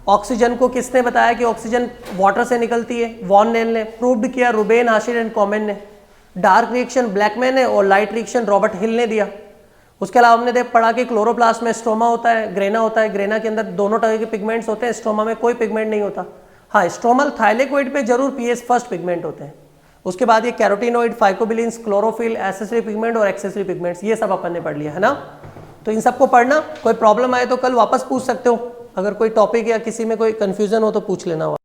ऑक्सीजन को किसने बताया कि ऑक्सीजन वाटर से निकलती है, वॉन नेल ने। प्रूव्ड किया रुबेन, हाशिर एंड कॉमेन ने। डार्क रिएक्शन ब्लैकमैन ने, और लाइट रिएक्शन रॉबर्ट हिल ने दिया। उसके अलावा हमने पढ़ा कि क्लोरोप्लास्ट में स्ट्रोमा होता है, ग्रेना होता है। ग्रेना के अंदर दोनों तरह के पिगमेंट्स होते हैं, स्ट्रोमा में कोई पिगमेंट नहीं होता। हाँ, स्ट्रोमल थाइलेकोइड पे जरूर पीएस फर्स्ट पिगमेंट होते हैं। उसके बाद ये कैरोटिनोइड, फाइकोबिलिन्स, क्लोरोफिल, एसेसरी पिगमेंट और एक्सेसरी पिगमेंट्स, ये सब अपन ने पढ़ लिया है ना। तो इन सबको पढ़ना, कोई प्रॉब्लम आए तो कल वापस पूछ सकते हो। अगर कोई टॉपिक या किसी में कोई कंफ्यूजन हो तो पूछ लेना।